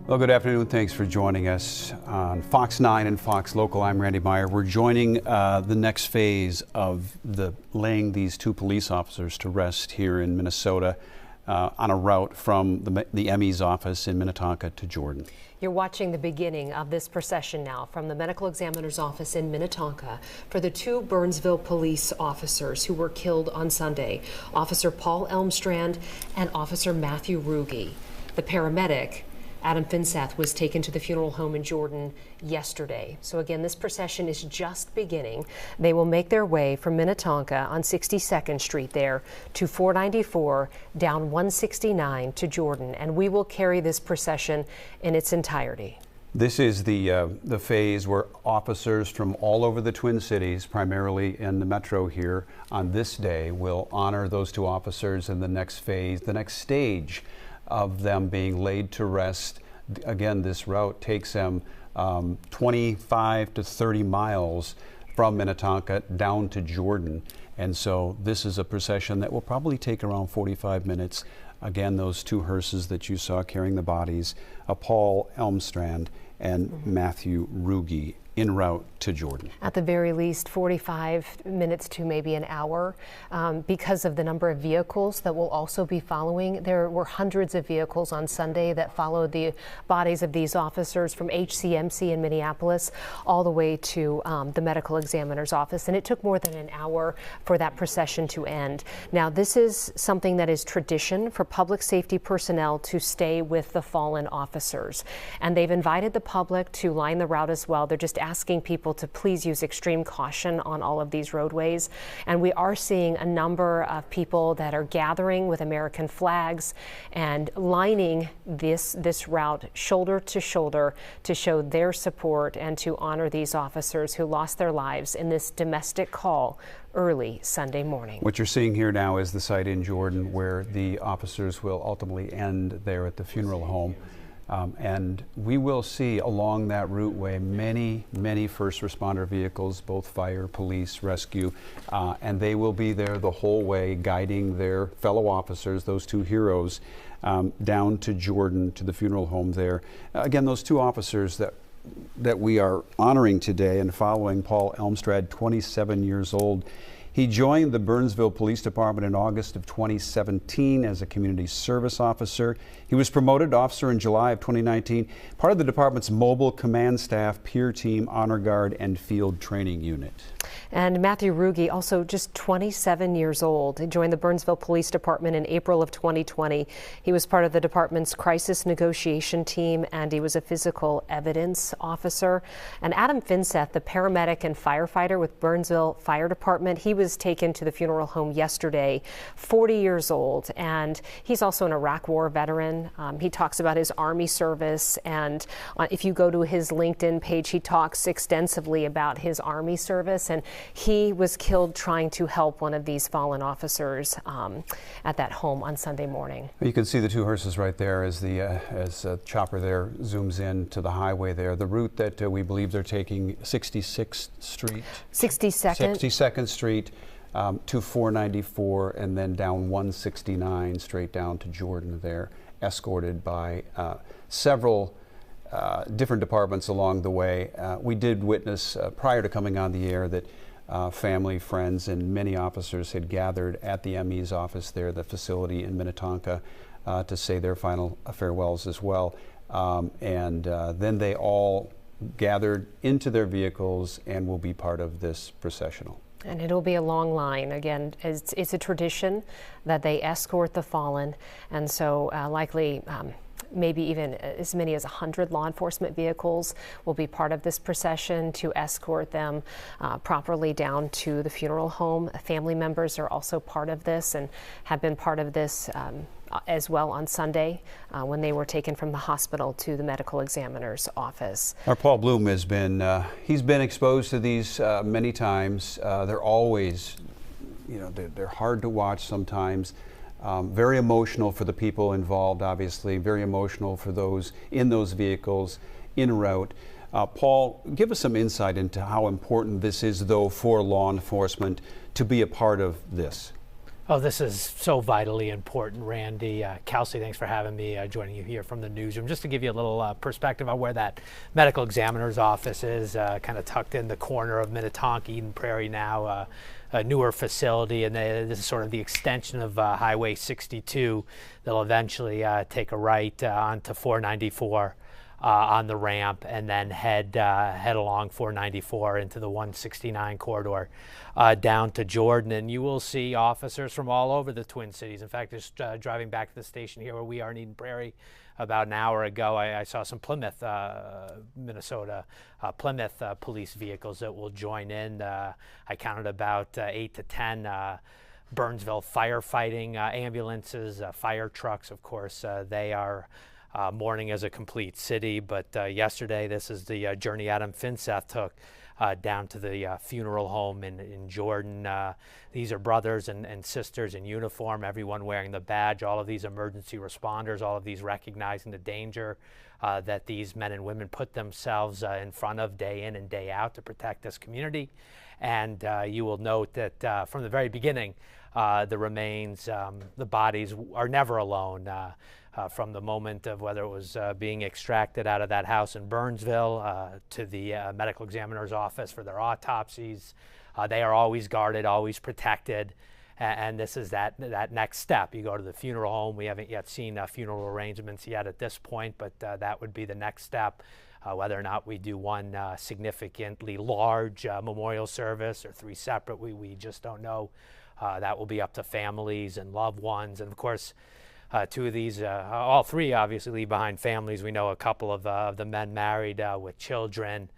Well, good afternoon. Thanks for joining us on Fox 9 and Fox Local. I'm Randy Meyer. We're joining the next phase of laying these two police officers to rest here in Minnesota on a route from the ME's office in Minnetonka to Jordan. You're watching the beginning of this procession now from the medical examiner's office in Minnetonka for the two Burnsville police officers who were killed on Sunday, Officer Paul Elmstrand and Officer Matthew Ruge. The paramedic, Adam Finseth, was taken to the funeral home in Jordan yesterday. So again, this procession is just beginning. They will make their way from Minnetonka on 62nd Street there to 494 down 169 to Jordan, and we will carry this procession in its entirety. This is the phase where officers from all over the Twin Cities, primarily in the metro here, on this day will honor those two officers in the next phase, the next stage of them being laid to rest. Again, this route takes them 25 to 30 miles from Minnetonka down to Jordan. And so this is a procession that will probably take around 45 minutes. Again, those two hearses that you saw carrying the bodies, Paul Elmstrand and Matthew Ruge, en route to Jordan. At the very least 45 minutes to maybe an hour because of the number of vehicles that will also be following. There were hundreds of vehicles on Sunday that followed the bodies of these officers from HCMC in Minneapolis all the way to the medical examiner's office, and it took more than an hour for that procession to end. Now, this is something that is tradition for public safety personnel to stay with the fallen officers, and they've invited the public to line the route as well. They're just asking people to please use extreme caution on all of these roadways. And we are seeing a number of people that are gathering with American flags and lining this route shoulder to shoulder to show their support and to honor these officers who lost their lives in this domestic call early Sunday morning. What you're seeing here now is the site in Jordan where the officers will ultimately end there at the funeral home. And we will see along that routeway many first responder vehicles, both fire, police, rescue, and they will be there the whole way guiding their fellow officers, those two heroes, down to Jordan, to the funeral home there. Again, those two officers that we are honoring today and following, Paul Elmstrand, 27 years old. He joined the Burnsville Police Department in August of 2017 as a community service officer. He was promoted to officer in July of 2019, part of the department's mobile command staff, peer team, honor guard, and field training unit. And Matthew Ruge, also just 27 years old. He joined the Burnsville Police Department in April of 2020. He was part of the department's crisis negotiation team, and he was a physical evidence officer. And Adam Finseth, the paramedic and firefighter with Burnsville Fire Department, he was taken to the funeral home yesterday, 40 years old, and he's also an Iraq War veteran. He talks about his Army service, and if you go to his LinkedIn page, he talks extensively about his Army service, and he was killed trying to help one of these fallen officers at that home on Sunday morning. You can see the two hearses right there as the chopper there zooms in to the highway there. The route that we believe they're taking, 66th Street. 62nd Street to 494 and then down 169 straight down to Jordan there, escorted by several different departments along the way. We did witness prior to coming on the air that family, friends, and many officers had gathered at the ME's office there, the facility in Minnetonka, to say their final farewells as well. And then they all gathered into their vehicles and will be part of this processional. And it'll be a long line. Again, it's a tradition that they escort the fallen, and so likely maybe even as many as 100 law enforcement vehicles will be part of this procession to escort them properly down to the funeral home. Family members are also part of this and have been part of this as well on Sunday when they were taken from the hospital to the medical examiner's office. Our Paul Bloom has been, he's been exposed to these many times. They're always, they're hard to watch sometimes. Very emotional for the people involved, obviously, very emotional for those in those vehicles en route. Paul, give us some insight into how important this is, though, for law enforcement to be a part of this. Oh, this is so vitally important, Randy. Kelsey, thanks for having me, joining you here from the newsroom. Just to give you a little perspective on where that medical examiner's office is, kind of tucked in the corner of Minnetonka, Eden Prairie now, a newer facility, and this is sort of the extension of Highway 62. They'll eventually take a right onto 494. On the ramp, and then head along 494 into the 169 corridor down to Jordan. And you will see officers from all over the Twin Cities. In fact, just driving back to the station here where we are in Eden Prairie about an hour ago, I saw some Plymouth, Minnesota, Plymouth police vehicles that will join in. I counted about 8 to 10 Burnsville firefighting ambulances, fire trucks, of course. They are mourning as a complete city, but yesterday, this is the journey Adam Finseth took down to the funeral home in Jordan. These are brothers and sisters in uniform, everyone wearing the badge, all of these emergency responders, all of these recognizing the danger that these men and women put themselves in front of day in and day out to protect this community. And you will note that from the very beginning, the remains, the bodies are never alone. From the moment of whether it was being extracted out of that house in Burnsville to the medical examiner's office for their autopsies. They are always guarded, always protected, and this is that next step. You go to the funeral home. We haven't yet seen funeral arrangements yet at this point, but that would be the next step. Whether or not we do one significantly large memorial service or 3 separate, we just don't know. That will be up to families and loved ones, and of course, 2 of these, all 3 obviously leave behind families. We know a couple of the men married with children.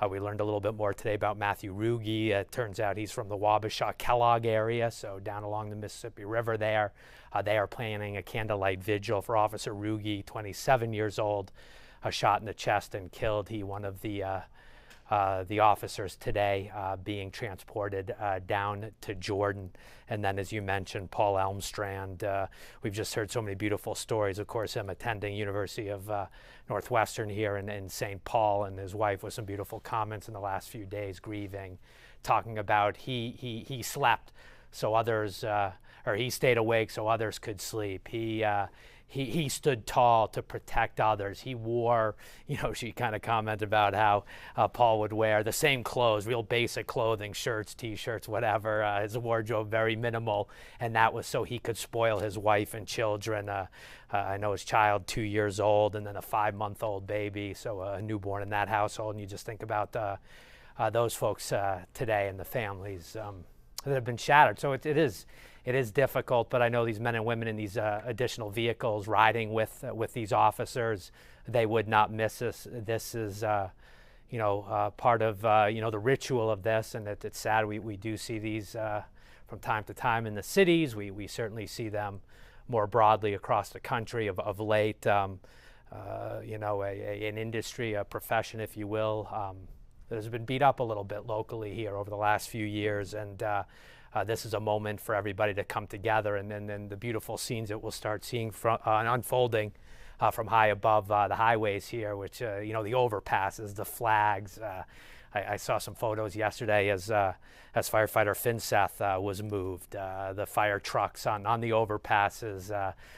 We learned a little bit more today about Matthew Ruge. It turns out he's from the Wabasha-Kellogg area, so down along the Mississippi River there. They are planning a candlelight vigil for Officer Ruge, 27 years old, shot in the chest and killed. He, one of the officers today being transported down to Jordan. And then, as you mentioned, Paul Elmstrand. We've just heard so many beautiful stories. Of course, him attending University of Northwestern here in St. Paul, and his wife with some beautiful comments in the last few days, grieving, talking about he slept so others, or he stayed awake so others could sleep. He stood tall to protect others. He wore, she kind of commented about how Paul would wear the same clothes, real basic clothing, shirts, T-shirts, whatever. His wardrobe very minimal, and that was so he could spoil his wife and children. I know his child 2 years old, and then a 5-month-old baby, so a newborn in that household. And you just think about those folks today and the families that have been shattered. So it is difficult, but I know these men and women in these additional vehicles riding with these officers, they would not miss this. This is, part of, the ritual of this, and it's sad. We do see these from time to time in the cities. We certainly see them more broadly across the country of late. An industry, a profession, if you will, that has been beat up a little bit locally here over the last few years, and this is a moment for everybody to come together, and then the beautiful scenes that we'll start seeing unfolding from high above the highways here, which, the overpasses, the flags. I saw some photos yesterday as firefighter Finseth was moved, the fire trucks on the overpasses,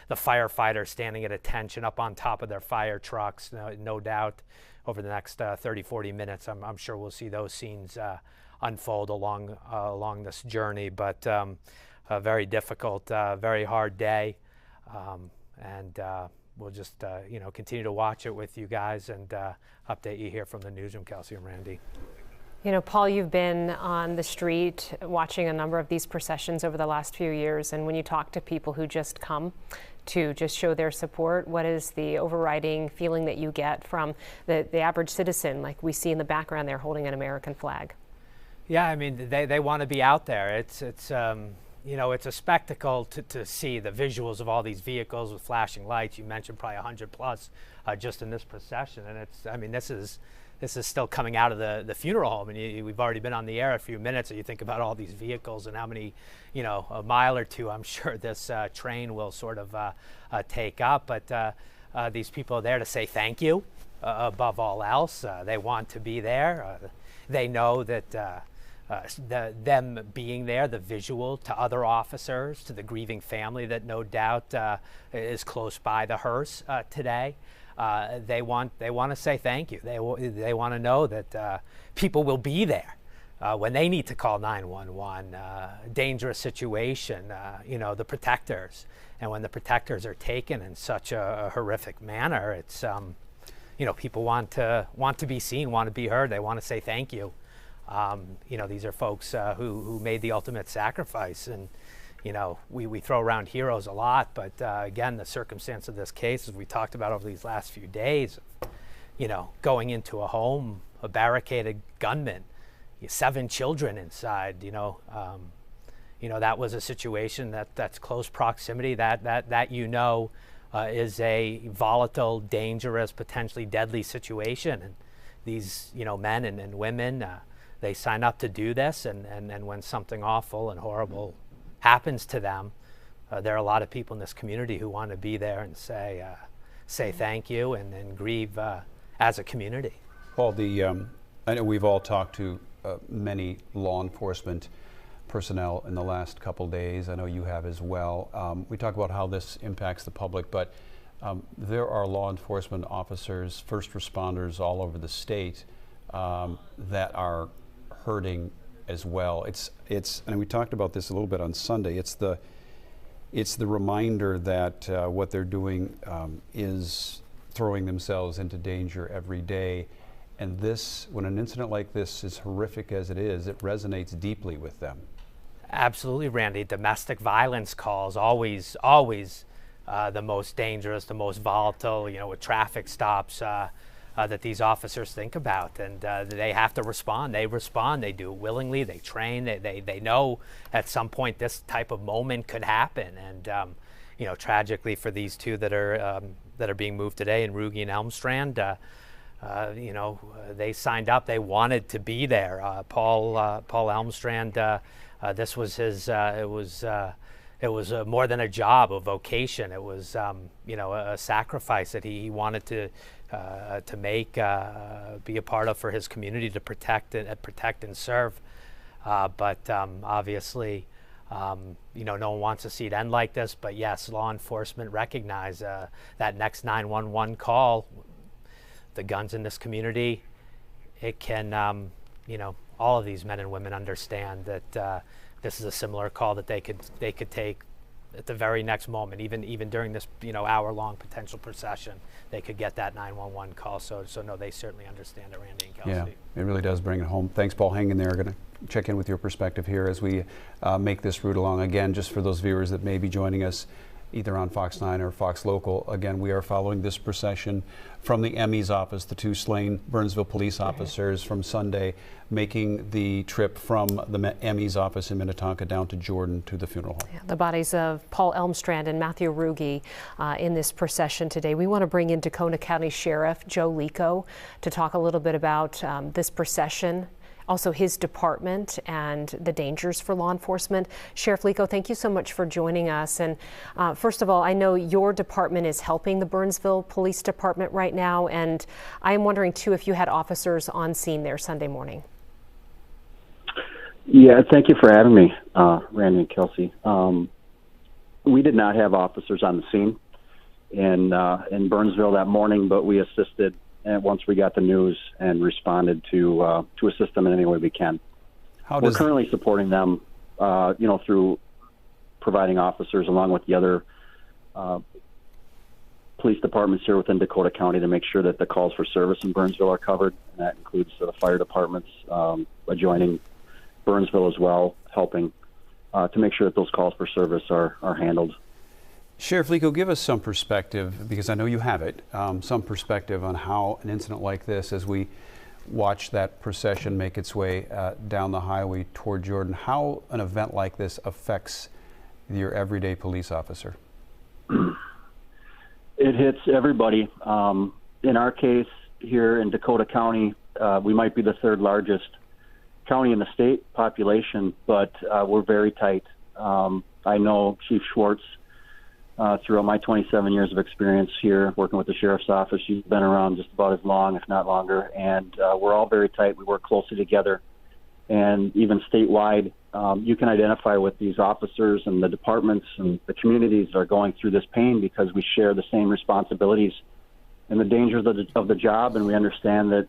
the firefighters standing at attention up on top of their fire trucks. No doubt over the next 30, 40 minutes, I'm sure we'll see those scenes unfold along this journey, but a very difficult, very hard day, and we'll just continue to watch it with you guys and update you here from the newsroom. Kelsey and Randy. Paul, you've been on the street watching a number of these processions over the last few years, and when you talk to people who just come to just show their support, what is the overriding feeling that you get from the average citizen, like we see in the background there holding an American flag? Yeah, I mean, they want to be out there. It's a spectacle to see the visuals of all these vehicles with flashing lights. You mentioned probably 100 plus just in this procession, and this is still coming out of the funeral home, and we've already been on the air a few minutes, and you think about all these vehicles and how many, a mile or two, I'm sure this train will sort of take up, but these people are there to say thank you above all else. They want to be there. They know that them being there, the visual to other officers, to the grieving family that no doubt is close by the hearse today. They want to say thank you. They want to know that people will be there when they need to call 911. Dangerous situation, the protectors, and when the protectors are taken in such a horrific manner, it's people want to be seen, want to be heard. They want to say thank you. These are folks who made the ultimate sacrifice, and we throw around heroes a lot, but again, the circumstance of this case, as we talked about over these last few days, going into a home, a barricaded gunman, 7 children inside, that was a situation that's close proximity, that is a volatile, dangerous, potentially deadly situation. And these, men and women, they sign up to do this, and when something awful and horrible happens to them, there are a lot of people in this community who want to be there and say thank you and grieve as a community. Paul, I know we've all talked to many law enforcement personnel in the last couple days. I know you have as well. We talk about how this impacts the public, but there are law enforcement officers, first responders all over the state that are hurting as well. It's and we talked about this a little bit on Sunday. It's the reminder that what they're doing is throwing themselves into danger every day. And this, when an incident like this, as horrific as it is, it resonates deeply with them. Absolutely, Randy. Domestic violence calls always the most dangerous, the most volatile. With traffic stops that these officers think about, and they have to respond. They respond. They do it willingly. They train. They know at some point this type of moment could happen. And tragically for these two that are being moved today in Ruge and Elmstrand. They signed up. They wanted to be there. Paul Elmstrand. This was his. It was more than a job, a vocation. It was a sacrifice that he wanted to make, be a part of for his community, to protect and serve. But obviously, no one wants to see it end like this. But yes, law enforcement recognize that next 911 call. The guns in this community, it can, all of these men and women understand that this is a similar call that they could take at the very next moment, even during this hour-long potential procession, they could get that 911 call. So no, they certainly understand it, Randy and Kelsey. Yeah, it really does bring it home. Thanks, Paul. Hang in there. Going to check in with your perspective here as we make this route along. Again, just for those viewers that may be joining us either on Fox 9 or Fox Local. Again, we are following this procession from the ME's office, the 2 slain Burnsville police officers from Sunday, making the trip from the ME's office in Minnetonka down to Jordan to the funeral home. Yeah, the bodies of Paul Elmstrand and Matthew Ruge in this procession today. We want to bring in Dakota County Sheriff Joe Leko to talk a little bit about this procession, also his department and the dangers for law enforcement. Sheriff Leko, thank you so much for joining us. And first of all, I know your department is helping the Burnsville Police Department right now, and I am wondering too if you had officers on scene there Sunday morning. Yeah, thank you for having me, Randy and Kelsey. We did not have officers on the scene in Burnsville that morning, but we assisted once we got the news and responded to assist them in any way we can. We're currently supporting them, through providing officers along with the other police departments here within Dakota County to make sure that the calls for service in Burnsville are covered. And that includes the fire departments adjoining Burnsville as well, helping to make sure that those calls for service are handled. Sheriff Leko, give us some perspective, because I know you have it, some perspective on how an incident like this, as we watch that procession make its way down the highway toward Jordan, how an event like this affects your everyday police officer. It hits everybody. In our case here in Dakota County, we might be the 3rd largest county in the state population, but we're very tight. I know Chief Schwartz, throughout my 27 years of experience here working with the Sheriff's Office. She's been around just about as long, if not longer, and we're all very tight. We work closely together and even statewide, you can identify with these officers and the departments and the communities that are going through this pain because we share the same responsibilities and the dangers of the job, and we understand that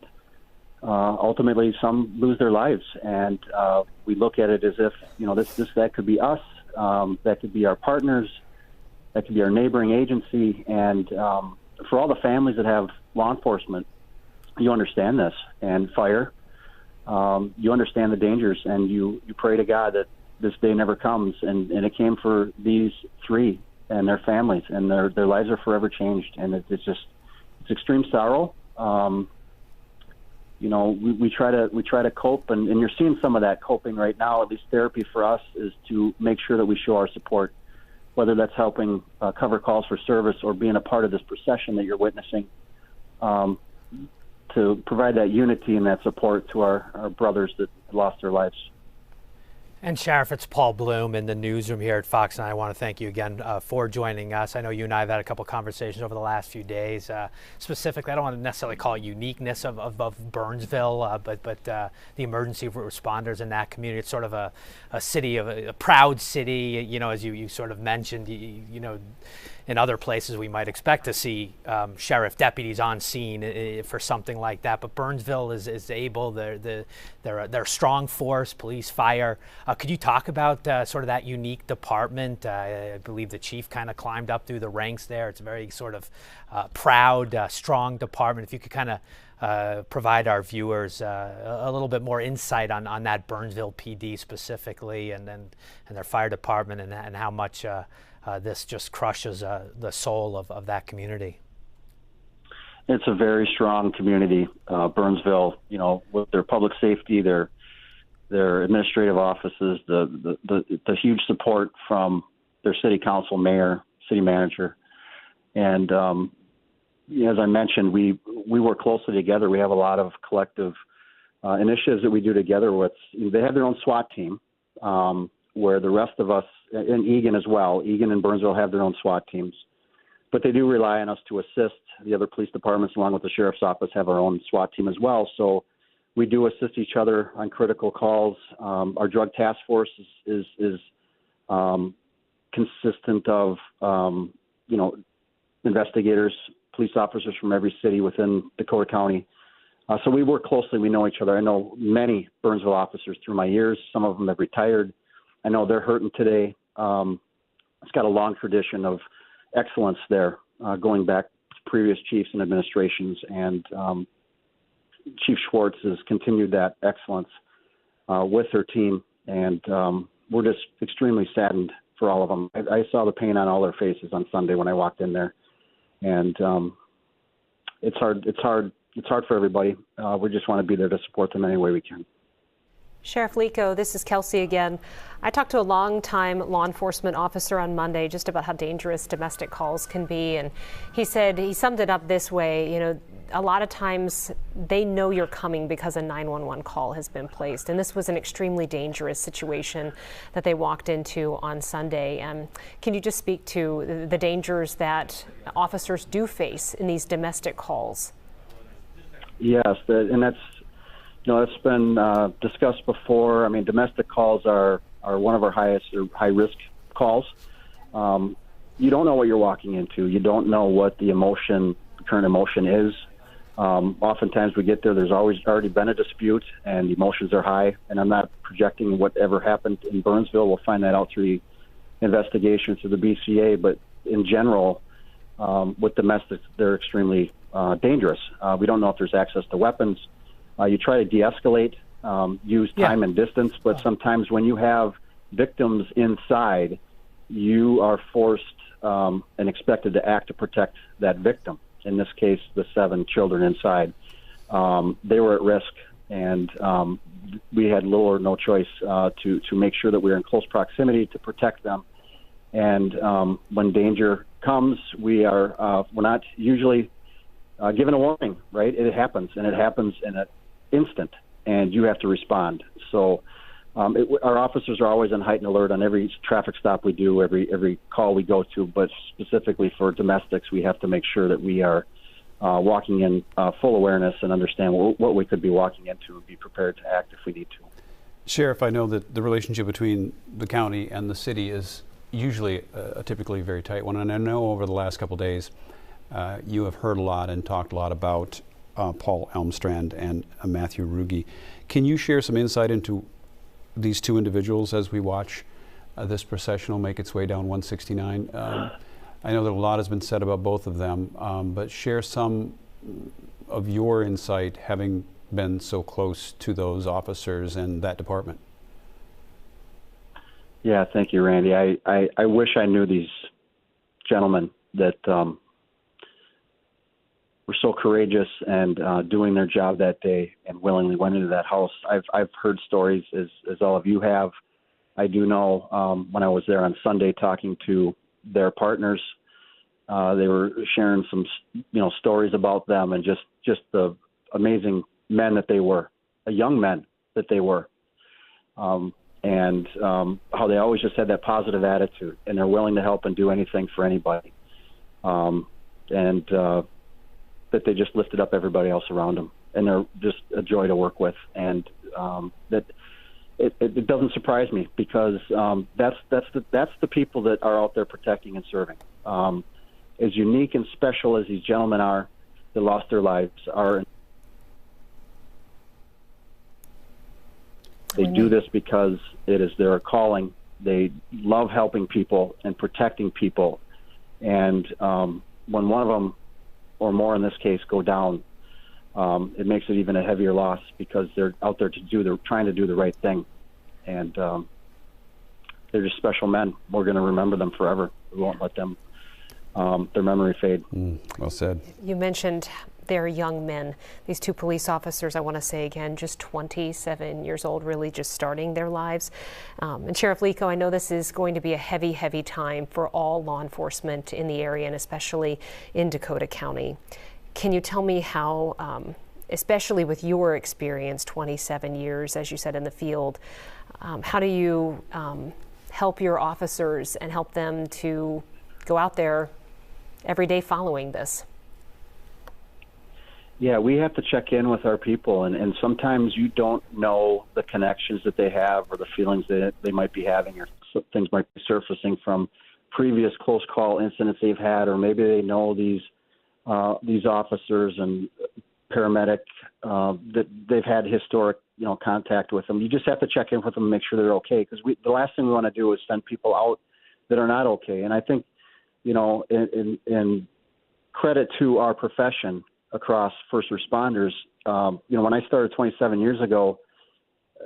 ultimately some lose their lives, and we look at it as if, you know, that could be us, that could be our partners, that could be our neighboring agency, and for all the families that have law enforcement, you understand this, and fire, you understand the dangers, and you pray to God that this day never comes, and it came for these three and their families, and their lives are forever changed, and it's extreme sorrow. You know, we try to cope, and you're seeing some of that coping right now. At least therapy for us is to make sure that we show our support, whether that's helping cover calls for service or being a part of this procession that you're witnessing, to provide that unity and that support to our brothers that lost their lives. And Sheriff, it's Paul Bloom in the newsroom here at Fox, and I want to thank you again for joining us. I know you and I have had a couple conversations over the last few days. Specifically, I don't want to necessarily call it uniqueness of Burnsville, but the emergency responders in that community. It's sort of a city, a proud city, you know, as you sort of mentioned, you know, in other places we might expect to see sheriff deputies on scene for something like that, but Burnsville is able. They're a strong force, police, fire. Could you talk about sort of that unique department? I believe the chief kind of climbed up through the ranks there. It's a very sort of proud, strong department. If you could kind of provide our viewers a little bit more insight on that Burnsville PD specifically, and their fire department, and how much this just crushes the soul of that community. It's a very strong community, Burnsville. You know, with their public safety, their administrative offices, the huge support from their city council, mayor, city manager, and as I mentioned, we work closely together. We have a lot of collective initiatives that we do together. They have their own SWAT team, where the rest of us, and Egan as well, Egan and Burnsville have their own SWAT teams, but they do rely on us to assist. The other police departments, along with the sheriff's office, have our own SWAT team as well. So we do assist each other on critical calls. Our drug task force is consistent of you know, investigators, police officers from every city within Dakota County. So we work closely. We know each other. I know many Burnsville officers through my years. Some of them have retired. I know they're hurting today. It's got a long tradition of excellence there, going back to previous chiefs and administrations, and Chief Schwartz has continued that excellence with her team, and we're just extremely saddened for all of them. I saw the pain on all their faces on Sunday when I walked in there, and it's hard for everybody. We just want to be there to support them any way we can. Sheriff Leko, this is Kelsey again. I talked to a longtime law enforcement officer on Monday just about how dangerous domestic calls can be, and he said, he summed it up this way, you know, a lot of times they know you're coming because a 911 call has been placed, and this was an extremely dangerous situation that they walked into on Sunday. Can you just speak to the dangers that officers do face in these domestic calls? Yes, and that's, you know, it's been discussed before. I mean, domestic calls are one of our highest or high-risk calls. You don't know what you're walking into. You don't know what the current emotion is. Oftentimes we get there, there's already been a dispute, and the emotions are high. And I'm not projecting whatever happened in Burnsville. We'll find that out through the investigation through the BCA. But in general, with domestics, they're extremely dangerous. We don't know if there's access to weapons. You try to de-escalate, use time and distance, but sometimes when you have victims inside, you are forced and expected to act to protect that victim. In this case, the 7 children inside. They were at risk, and we had little or no choice to make sure that we were in close proximity to protect them. And when danger comes, we're not usually given a warning, right? It happens, and it happens in an instant, and you have to respond. So our officers are always on heightened alert on every traffic stop we do, every call we go to, but specifically for domestics, we have to make sure that we are walking in full awareness and understand what we could be walking into and be prepared to act if we need to. Sheriff, I know that the relationship between the county and the city is usually a typically very tight one, and I know over the last couple of days you have heard a lot and talked a lot about Paul Elmstrand and Matthew Ruge. Can you share some insight into these two individuals as we watch this processional make its way down 169? I know that a lot has been said about both of them, but share some of your insight, having been so close to those officers and that department. Yeah, thank you, Randy. I wish I knew these gentlemen that were so courageous and doing their job that day and willingly went into that house. I've heard stories, as all of you have. I do know when I was there on Sunday talking to their partners, they were sharing some stories about them and just the amazing men that they were, young men that they were, and how they always just had that positive attitude, and they're willing to help and do anything for anybody, and that they just lifted up everybody else around them, and they're just a joy to work with, and that it doesn't surprise me, because that's the people that are out there protecting and serving. As unique and special as these gentlemen are that lost their lives are. They do this because it is their calling. They love helping people and protecting people. And when one of them, or more in this case, go down, it makes it even a heavier loss, because they're out there trying to do the right thing. And they're just special men. We're going to remember them forever. We won't let them their memory fade. Well said. You mentioned they're young men. These two police officers, I want to say again, just 27 years old, really just starting their lives. And Sheriff Leko, I know this is going to be a heavy, heavy time for all law enforcement in the area, and especially in Dakota County. Can you tell me how, especially with your experience, 27 years, as you said, in the field, how do you help your officers and help them to go out there every day following this? Yeah, we have to check in with our people, and sometimes you don't know the connections that they have or the feelings that they might be having, or things might be surfacing from previous close call incidents they've had, or maybe they know these officers and paramedic that they've had historic contact with them. You just have to check in with them and make sure they're okay, because the last thing we want to do is send people out that are not okay. And I think, in credit to our profession across first responders, when I started 27 years ago,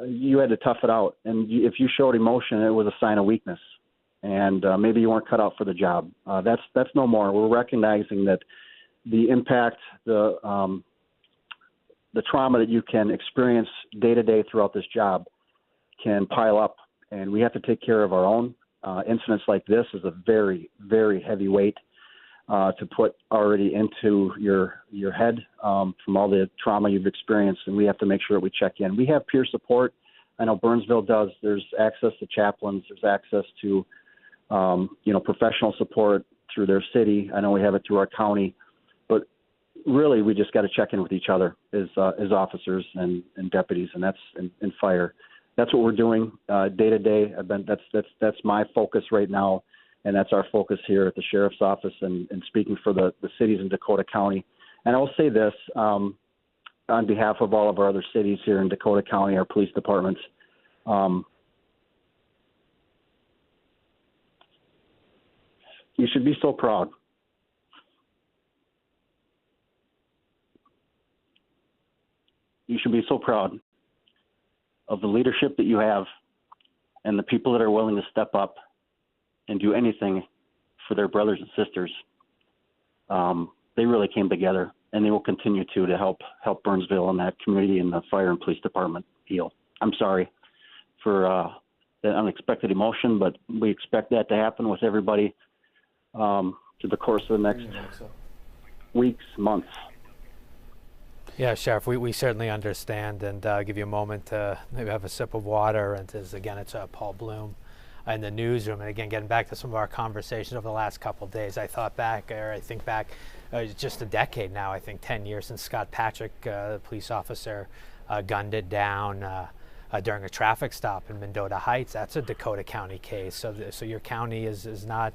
you had to tough it out. And if you showed emotion, it was a sign of weakness. And maybe you weren't cut out for the job. That's no more. We're recognizing that the impact, the trauma that you can experience day to day throughout this job can pile up. And we have to take care of our own. Incidents like this is a very, very heavy weight to put already into your head from all the trauma you've experienced, and we have to make sure that we check in. We have peer support. I know Burnsville does. There's access to chaplains. There's access to professional support through their city. I know we have it through our county, but really we just got to check in with each other as officers and deputies, and that's in fire. That's what we're doing day to day. That's my focus right now, and that's our focus here at the Sheriff's Office and speaking for the cities in Dakota County. And I will say this, on behalf of all of our other cities here in Dakota County, our police departments, you should be so proud. You should be so proud of the leadership that you have and the people that are willing to step up and do anything for their brothers and sisters. They really came together, and they will continue to help Burnsville and that community and the fire and police department heal. I'm sorry for that unexpected emotion, but we expect that to happen with everybody through the course of the next weeks, months. Yeah, Sheriff, we certainly understand, and give you a moment to maybe have a sip of water. And again, it's Paul Bloom in the newsroom. And again, getting back to some of our conversations over the last couple of days, I think back just a decade now, I think 10 years since Scott Patrick, the police officer, gunned it down during a traffic stop in Mendota Heights. That's a Dakota County case. So your county is not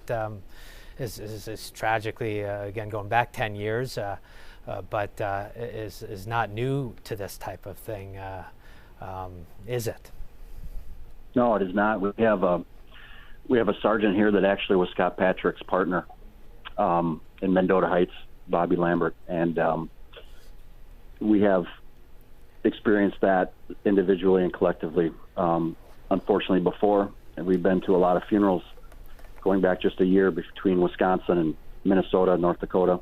is tragically again going back 10 years, but is not new to this type of thing, is it? No, it is not. We have a sergeant here that actually was Scott Patrick's partner in Mendota Heights, Bobby Lambert, and we have experienced that individually and collectively. Unfortunately, before, and we've been to a lot of funerals going back just a year between Wisconsin and Minnesota, North Dakota.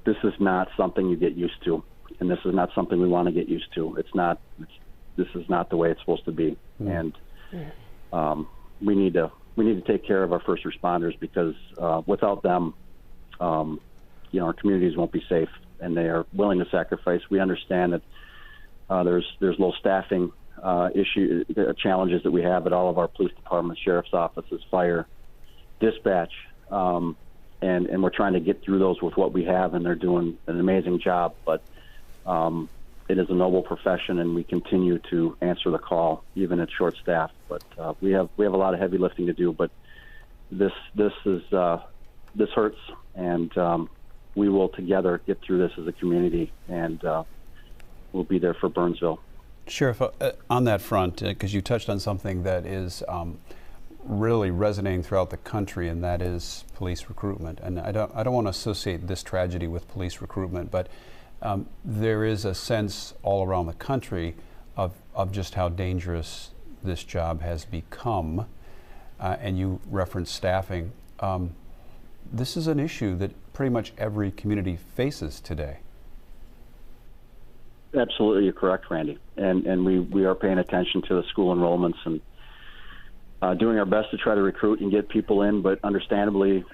This is not something you get used to, and this is not something we want to get used to. This is not the way it's supposed to be, and we need to take care of our first responders, because without them, our communities won't be safe, and they are willing to sacrifice. We understand that there's low staffing challenges that we have at all of our police departments, sheriff's offices, fire, dispatch, and we're trying to get through those with what we have, and they're doing an amazing job. But it is a noble profession, and we continue to answer the call, even at short staff. But we have a lot of heavy lifting to do. But this hurts, and we will together get through this as a community, and we'll be there for Burnsville. Sheriff, on that front, because you touched on something that is really resonating throughout the country, and that is police recruitment. And I don't want to associate this tragedy with police recruitment, but there is a sense all around the country of just how dangerous this job has become. And you referenced staffing. This is an issue that pretty much every community faces today. Absolutely, you're correct, Randy. And we are paying attention to the school enrollments and doing our best to try to recruit and get people in. But understandably,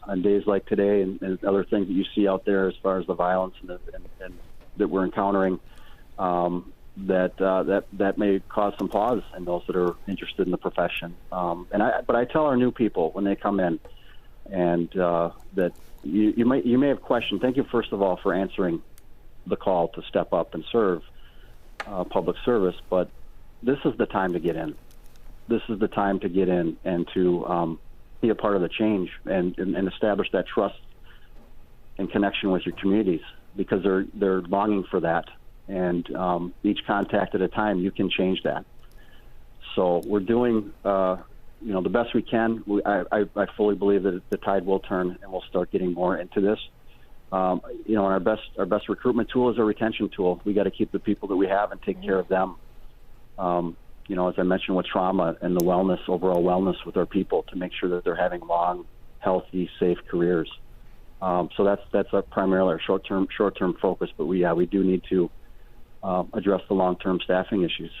on days like today and other things that you see out there as far as the violence and that we're encountering, that may cause some pause in those that are interested in the profession. But I tell our new people when they come in, and that you may have questioned. Thank you, first of all, for answering the call to step up and serve public service. But this is the time to get in. This is the time to get in and to be a part of the change and establish that trust and connection with your communities, because they're longing for that. And each contact at a time, you can change that. So we're doing the best we can. I fully believe that the tide will turn, and we'll start getting more into this. Our best recruitment tool is a retention tool. We got to keep the people that we have and take care of them. As I mentioned, with trauma and the overall wellness with our people, to make sure that they're having long, healthy, safe careers. So that's primarily our short-term focus. But we do need to address the long-term staffing issues.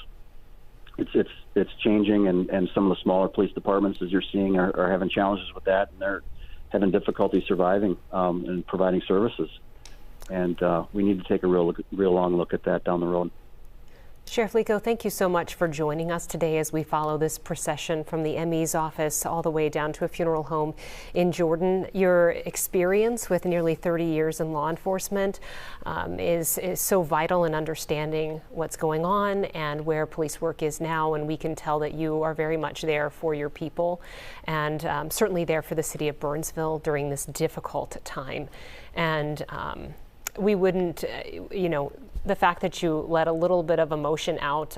It's changing, and some of the smaller police departments, as you're seeing, are having challenges with that, and they're having difficulty surviving and providing services. And we need to take a real long look at that down the road. Sheriff Leko, thank you so much for joining us today as we follow this procession from the ME's office all the way down to a funeral home in Jordan. Your experience with nearly 30 years in law enforcement is so vital in understanding what's going on and where police work is now, and we can tell that you are very much there for your people, and certainly there for the city of Burnsville during this difficult time. And we wouldn't, the fact that you let a little bit of emotion out,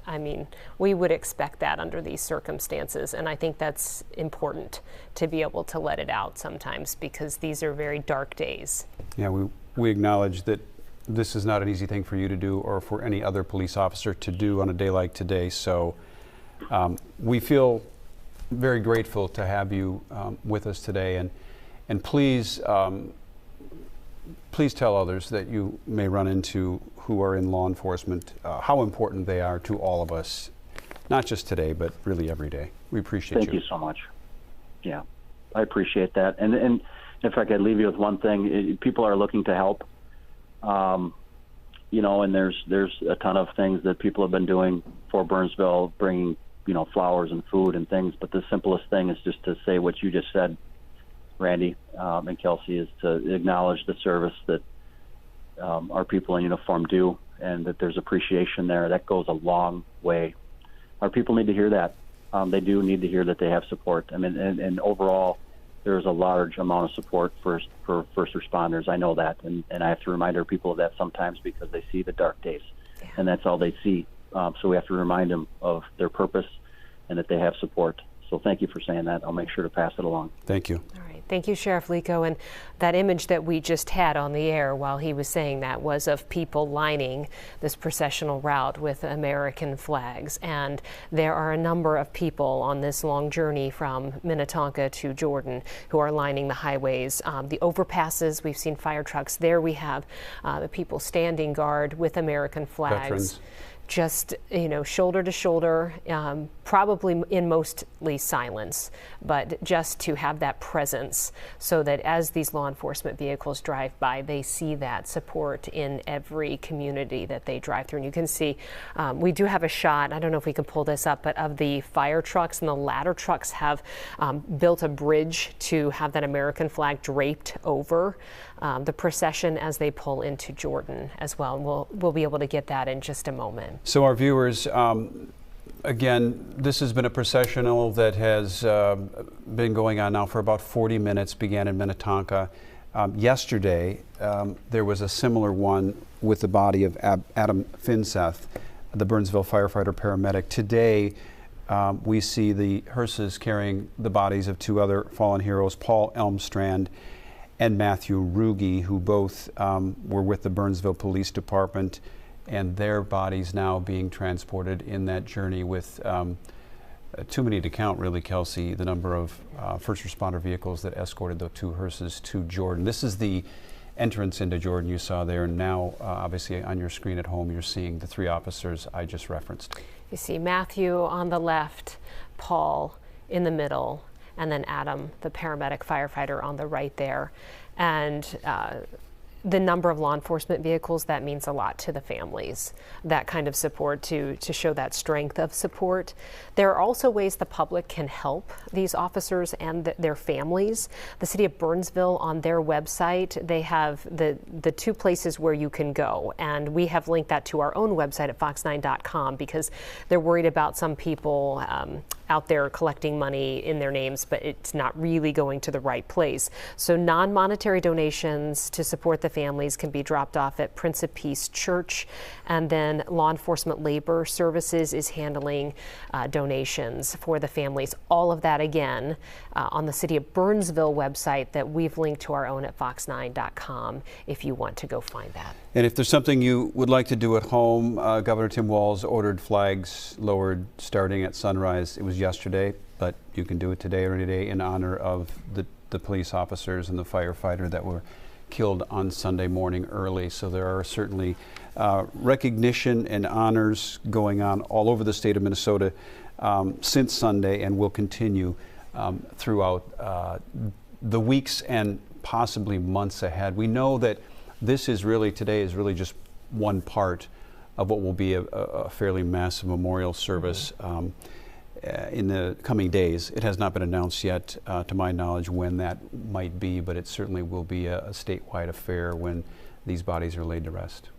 we would expect that under these circumstances. And I think that's important to be able to let it out sometimes, because these are very dark days. Yeah, we acknowledge that this is not an easy thing for you to do, or for any other police officer to do on a day like today. So we feel very grateful to have you with us today. And please, please tell others that you may run into who are in law enforcement how important they are to all of us, not just today, but really every day. We appreciate you. Thank you so much. Yeah, I appreciate that. And if I could leave you with one thing, people are looking to help. And there's a ton of things that people have been doing for Burnsville, bringing flowers and food and things. But the simplest thing is just to say what you just said, Randy and Kelsey, is to acknowledge the service that our people in uniform do. and that there's appreciation there. That goes a long way. Our people need to hear that. They do need to hear that they have support. I mean, and overall, there's a large amount of support for first responders. I know that, and I have to remind our people of that sometimes because they see the dark days, and that's all they see. So we have to remind them of their purpose and that they have support. So thank you for saying that. I'll make sure to pass it along. Thank you. All right. Thank you, Sheriff Leko. And that image that we just had on the air while he was saying that was of people lining this processional route with American flags. And there are a number of people on this long journey from Minnetonka to Jordan who are lining the highways, the overpasses. We've seen fire trucks. There we have the people standing guard with American flags. Veterans. Just, shoulder to shoulder, probably in mostly silence, but just to have that presence so that as these law enforcement vehicles drive by, they see that support in every community that they drive through. And you can see, we do have a shot, I don't know if we can pull this up, but of the fire trucks, and the ladder trucks have built a bridge to have that American flag draped over the procession as they pull into Jordan as well. And we'll be able to get that in just a moment. So our viewers, again, this has been a processional that has been going on now for about 40 minutes, began in Minnetonka. Yesterday, there was a similar one with the body of Adam Finseth, the Burnsville firefighter paramedic. Today, we see the hearses carrying the bodies of two other fallen heroes, Paul Elmstrand and Matthew Ruge, who both were with the Burnsville Police Department, and their bodies now being transported in that journey with too many to count, really, Kelsey, the number of first responder vehicles that escorted the two hearses to Jordan. This is the entrance into Jordan you saw there, and now obviously on your screen at home you're seeing the three officers I just referenced. You see Matthew on the left, Paul in the middle, and then Adam, the paramedic firefighter, on the right there. And the number of law enforcement vehicles, that means a lot to the families, that kind of support to show that strength of support. There are also ways the public can help these officers and their families. The city of Burnsville, on their website, they have the two places where you can go, and we have linked that to our own website at fox9.com because they're worried about some people out there collecting money in their names, but it's not really going to the right place. So non-monetary donations to support the families can be dropped off at Prince of Peace Church, and then Law Enforcement Labor Services is handling donations for the families. All of that, again, on the City of Burnsville website that we've linked to our own at fox9.com if you want to go find that. And if there's something you would like to do at home, Governor Tim Walz ordered flags lowered starting at sunrise. It was yesterday, but you can do it today or any day in honor of the police officers and the firefighter that were killed on Sunday morning early. So there are certainly recognition and honors going on all over the state of Minnesota since Sunday, and will continue throughout the weeks and possibly months ahead. We know that today is really just one part of what will be a fairly massive memorial service in the coming days. It has not been announced yet, to my knowledge, when that might be, but it certainly will be a statewide affair when these bodies are laid to rest.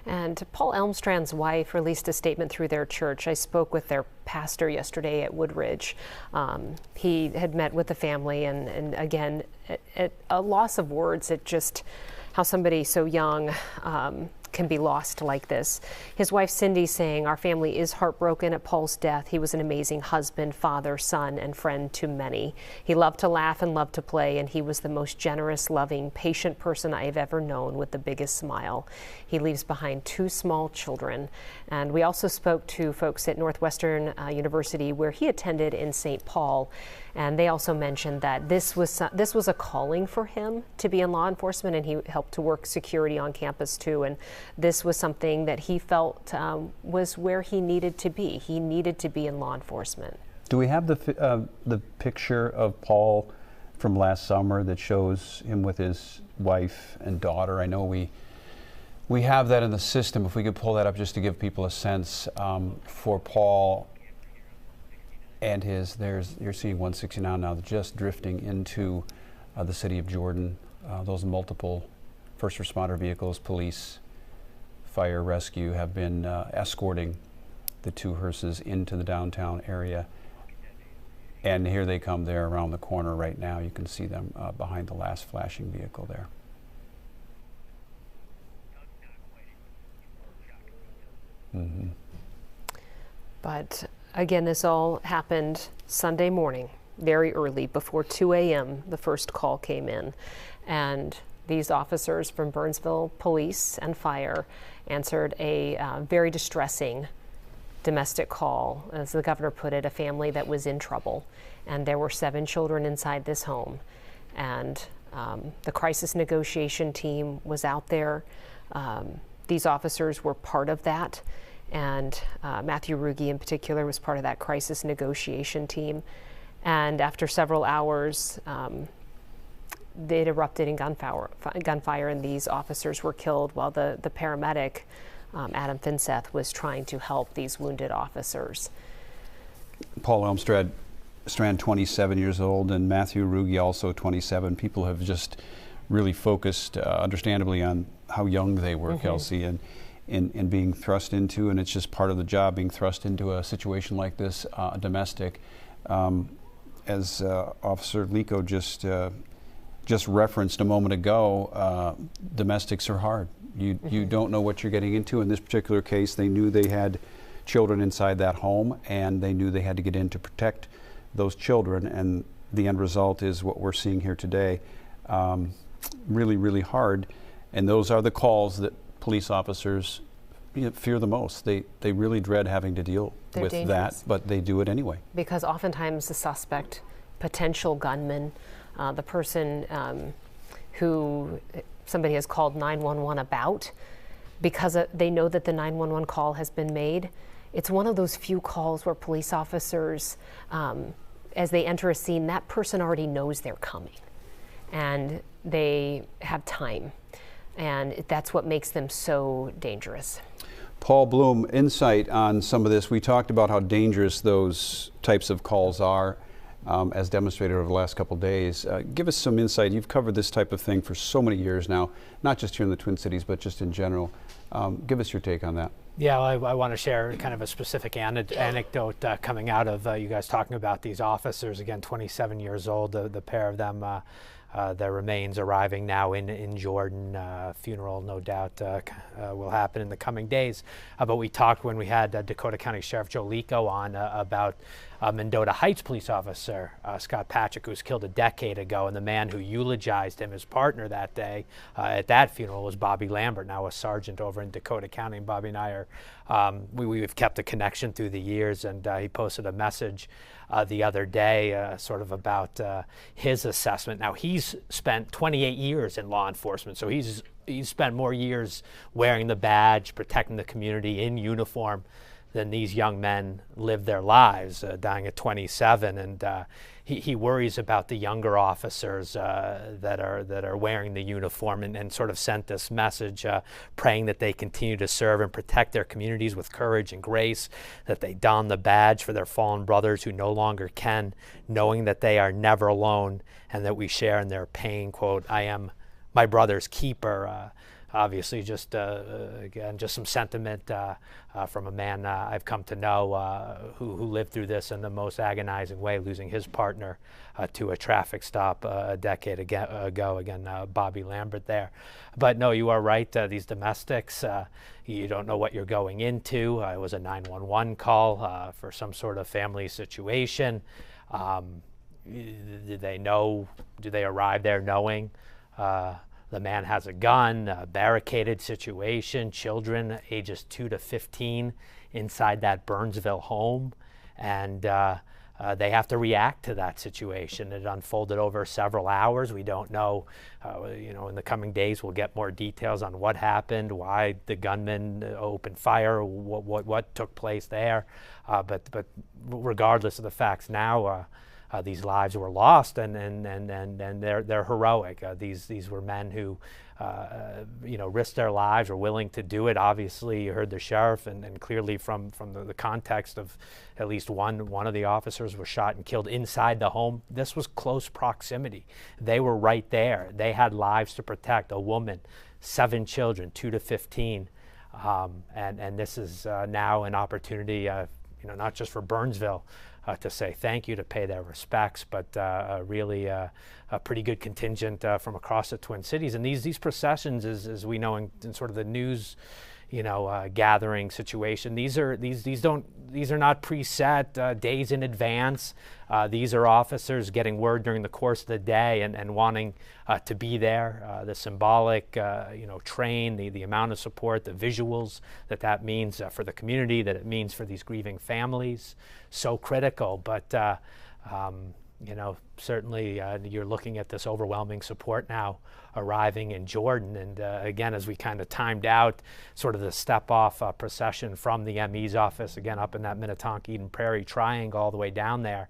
And Paul Elmstrand's wife released a statement through their church. I spoke with their pastor yesterday at Woodridge. He had met with the family, and again, at a loss of words at just how somebody so young can be lost like this. His wife Cindy saying, "Our family is heartbroken at Paul's death. He was an amazing husband, father, son, and friend to many. He loved to laugh and loved to play, and he was the most generous, loving, patient person I have ever known, with the biggest smile. He leaves behind two small children." And we also spoke to folks at Northwestern University, where he attended in St. Paul, and they also mentioned that this was a calling for him to be in law enforcement, and he helped to work security on campus too. And this was something that he felt was where he needed to be. He needed to be in law enforcement. Do we have the picture of Paul from last summer that shows him with his wife and daughter? I know we have that in the system. If we could pull that up just to give people a sense for Paul and you're seeing 169 now just drifting into the city of Jordan. Those multiple first responder vehicles, police, fire rescue have been escorting the two hearses into the downtown area. And here they come. They're around the corner right now. You can see them behind the last flashing vehicle there. Mm-hmm. But again, this all happened Sunday morning, very early, before 2 a.m. the first call came in. And these officers from Burnsville Police and Fire answered a very distressing domestic call, as the governor put it, a family that was in trouble. And there were 7 children inside this home. And the crisis negotiation team was out there. These officers were part of that. And Matthew Ruge in particular was part of that crisis negotiation team. And after several hours, it erupted in gunfire, and these officers were killed while the paramedic, Adam Finseth, was trying to help these wounded officers. Paul Elmstrand, 27 years old, and Matthew Ruge, also 27. People have just really focused, understandably, on how young they were, mm-hmm. Kelsey, and being thrust into, and it's just part of the job, being thrust into a situation like this, domestic. As Officer Leko just referenced a moment ago, domestics are hard. You don't know what you're getting into. In this particular case, they knew they had children inside that home, and they knew they had to get in to protect those children, and the end result is what we're seeing here today. Really, really hard, and those are the calls that police officers fear the most. They really dread having to deal with that, but they do it anyway. Because oftentimes the suspect, potential gunman, the person who somebody has called 911 about, because they know that the 911 call has been made, it's one of those few calls where police officers, as they enter a scene, that person already knows they're coming, and they have time. And that's what makes them so dangerous. Paul Bloom, insight on some of this. We talked about how dangerous those types of calls are, as demonstrated over the last couple of days. Give us some insight. You've covered this type of thing for so many years now, not just here in the Twin Cities, but just in general. Give us your take on that. Yeah, well, I want to share kind of a specific anecdote coming out of you guys talking about these officers. Again, 27 years old, the pair of them. Their remains arriving now in Jordan. Funeral, no doubt, will happen in the coming days. But we talked when we had Dakota County Sheriff Joe Leko on about Mendota Heights police officer Scott Patrick, who was killed a decade ago, and the man who eulogized him, his partner that day at that funeral, was Bobby Lambert, now a sergeant over in Dakota County. And Bobby and I are we've kept a connection through the years, and he posted a message the other day sort of about his assessment. Now, he's spent 28 years in law enforcement, so he's spent more years wearing the badge, protecting the community in uniform than these young men live their lives, dying at 27. And he worries about the younger officers that are wearing the uniform, and sort of sent this message praying that they continue to serve and protect their communities with courage and grace, that they don the badge for their fallen brothers who no longer can, knowing that they are never alone and that we share in their pain. Quote, "I am my brother's keeper." Obviously, just again, just some sentiment from a man I've come to know who lived through this in the most agonizing way, losing his partner to a traffic stop a decade ago. Again, Bobby Lambert there. But no, you are right. These domestics, you don't know what you're going into. It was a 911 call for some sort of family situation. Did they know? Do they arrive there knowing? The man has a gun, a barricaded situation, children ages 2 to 15 inside that Burnsville home, and they have to react to that situation. It unfolded over several hours. We don't know, in the coming days we'll get more details on what happened, why the gunman opened fire, what took place there. But regardless of the facts now, these lives were lost, and they're heroic. These were men who, risked their lives, were willing to do it. Obviously, you heard the sheriff, and clearly from the context of at least one of the officers was shot and killed inside the home. This was close proximity. They were right there. They had lives to protect. A woman, 7 children, 2 to 15. And this is now an opportunity, not just for Burnsville to say thank you, to pay their respects, but really a pretty good contingent from across the Twin Cities. And these processions, as we know in sort of the news, gathering situation, these are not preset days in advance. These are officers getting word during the course of the day and wanting to be there. The symbolic, train, the amount of support, the visuals that means for the community, that it means for these grieving families, so critical. But certainly you're looking at this overwhelming support now arriving in Jordan. And again, as we kind of timed out sort of the step-off procession from the ME's office, again, up in that Minnetonka, Eden Prairie triangle all the way down there,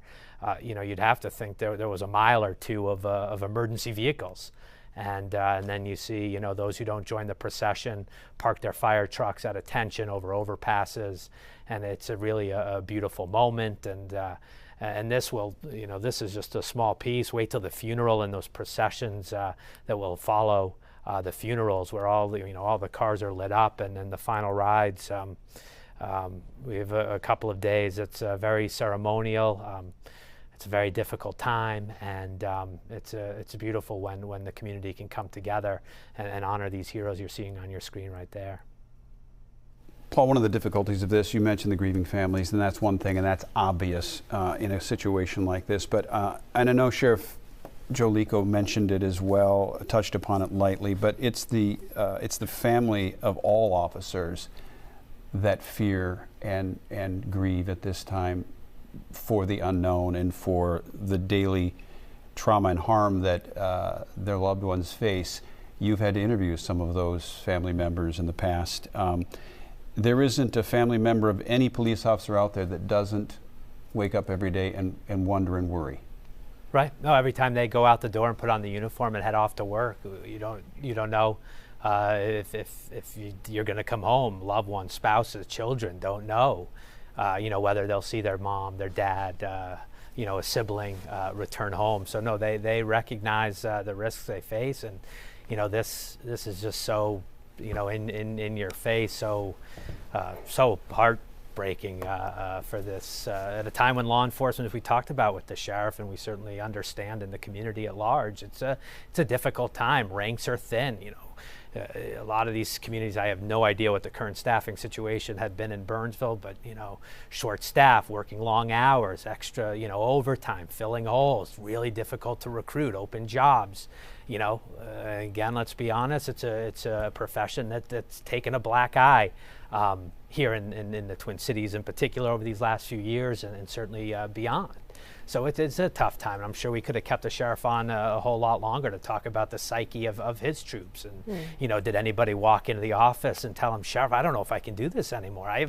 you'd have to think there was a mile or two of emergency vehicles. And then you see, those who don't join the procession park their fire trucks at attention over overpasses. And it's really a beautiful moment. And this will, this is just a small piece. Wait till the funeral and those processions that will follow the funerals, where all the cars are lit up, and then the final rides. We have a couple of days. It's very ceremonial. It's a very difficult time, and it's beautiful when the community can come together and honor these heroes you're seeing on your screen right there. Paul, one of the difficulties of this, you mentioned the grieving families, and that's one thing, and that's obvious in a situation like this. But and I know Sheriff Joe Leko mentioned it as well, touched upon it lightly. But it's the family of all officers that fear and grieve at this time for the unknown and for the daily trauma and harm that their loved ones face. You've had to interview some of those family members in the past. There isn't a family member of any police officer out there that doesn't wake up every day and wonder and worry. Right. No, every time they go out the door and put on the uniform and head off to work, you don't know if you're going to come home. Loved ones, spouses, children don't know, whether they'll see their mom, their dad, a sibling return home. So no, they recognize the risks they face, and this is just so in your face, so heartbreaking for this at a time when law enforcement, as we talked about with the sheriff, and we certainly understand in the community at large, it's a difficult time. Ranks are thin. A lot of these communities, I have no idea what the current staffing situation had been in Burnsville, but short staff, working long hours, extra overtime, filling holes, really difficult to recruit, open jobs. Again, let's be honest, it's a profession that's taken a black eye here in the Twin Cities in particular over these last few years, and certainly beyond. So it's a tough time. I'm sure we could have kept the sheriff on a whole lot longer to talk about the psyche of his troops. And did anybody walk into the office and tell him, Sheriff, I don't know if I can do this anymore. I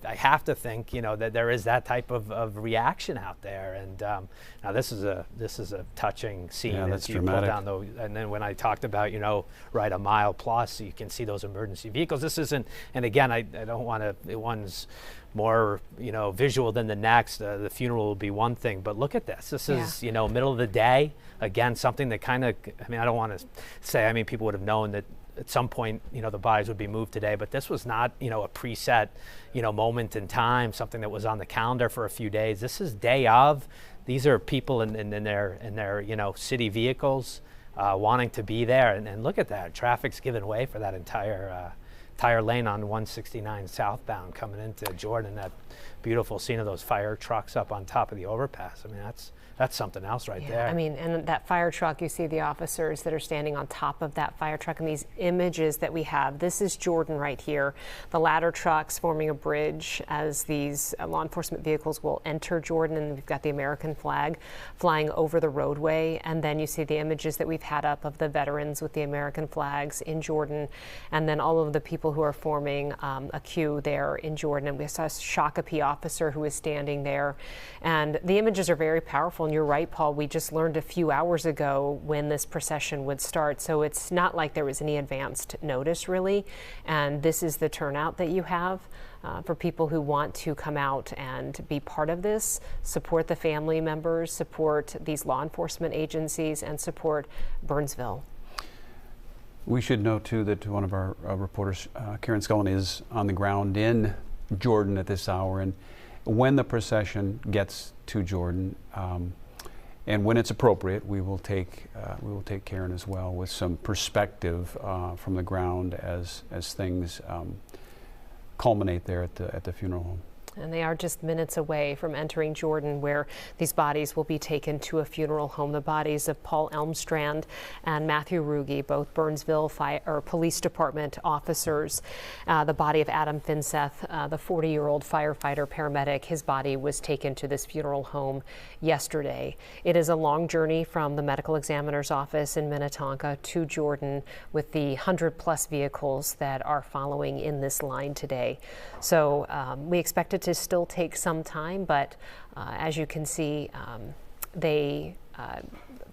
have to think that there is that type of reaction out there. And now this is a touching scene. Yeah, that's as you dramatic. pull down and then when I talked about right a mile plus, you can see those emergency vehicles. This isn't, and again, I don't want to. One's more visual than the next. The funeral will be one thing, but look at this. This is middle of the day. Again, something that kind of, I don't want to say, people would have known that at some point, the bodies would be moved today, but this was not, a preset, moment in time, something that was on the calendar for a few days. This is day of. These are people in their city vehicles wanting to be there, and look at that. Traffic's given way for that entire lane on 169 southbound coming into Jordan. That beautiful scene of those fire trucks up on top of the overpass. That's something else right there. And that fire truck, you see the officers that are standing on top of that fire truck, and these images that we have. This is Jordan right here. The ladder trucks forming a bridge as these law enforcement vehicles will enter Jordan, and we've got the American flag flying over the roadway. And then you see the images that we've had up of the veterans with the American flags in Jordan, and then all of the people who are forming a queue there in Jordan. And we saw a Shakopee officer who is standing there, and the images are very powerful. And you're right, Paul, we just learned a few hours ago when this procession would start, so it's not like there was any advanced notice really, and this is the turnout that you have for people who want to come out and be part of this, support the family members, support these law enforcement agencies, and support Burnsville. We should note too that one of our reporters, Karen Scullen, is on the ground in Jordan at this hour, and when the procession gets to Jordan, and when it's appropriate, we will take Karen as well with some perspective from the ground as things culminate there at the funeral home. And they are just minutes away from entering Jordan, where these bodies will be taken to a funeral home. The bodies of Paul Elmstrand and Matthew Ruge, both Burnsville Police Department officers. The body of Adam Finseth, the 40-year-old firefighter paramedic, his body was taken to this funeral home yesterday. It is a long journey from the medical examiner's office in Minnetonka to Jordan, with the 100+ vehicles that are following in this line today. So we expect it to still take some time, but as you can see,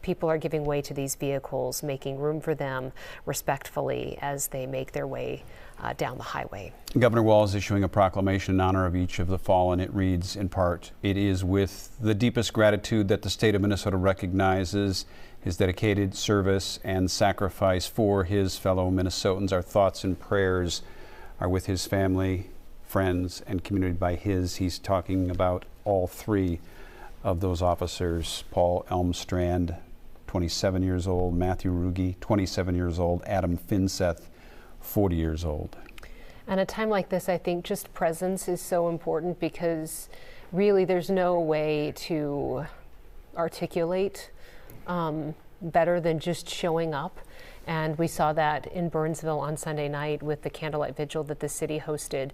people are giving way to these vehicles, making room for them respectfully as they make their way down the highway. Governor Walz is issuing a proclamation in honor of each of the fallen. It reads in part, "It is with the deepest gratitude that the state of Minnesota recognizes his dedicated service and sacrifice for his fellow Minnesotans. Our thoughts and prayers are with his family, friends, and community." By his, he's talking about all three of those officers: Paul Elmstrand, 27 years old; Matthew Ruge, 27 years old; Adam Finseth, 40 years old. And at a time like this, I think just presence is so important, because really there's no way to articulate better than just showing up. And we saw that in Burnsville on Sunday night with the candlelight vigil that the city hosted.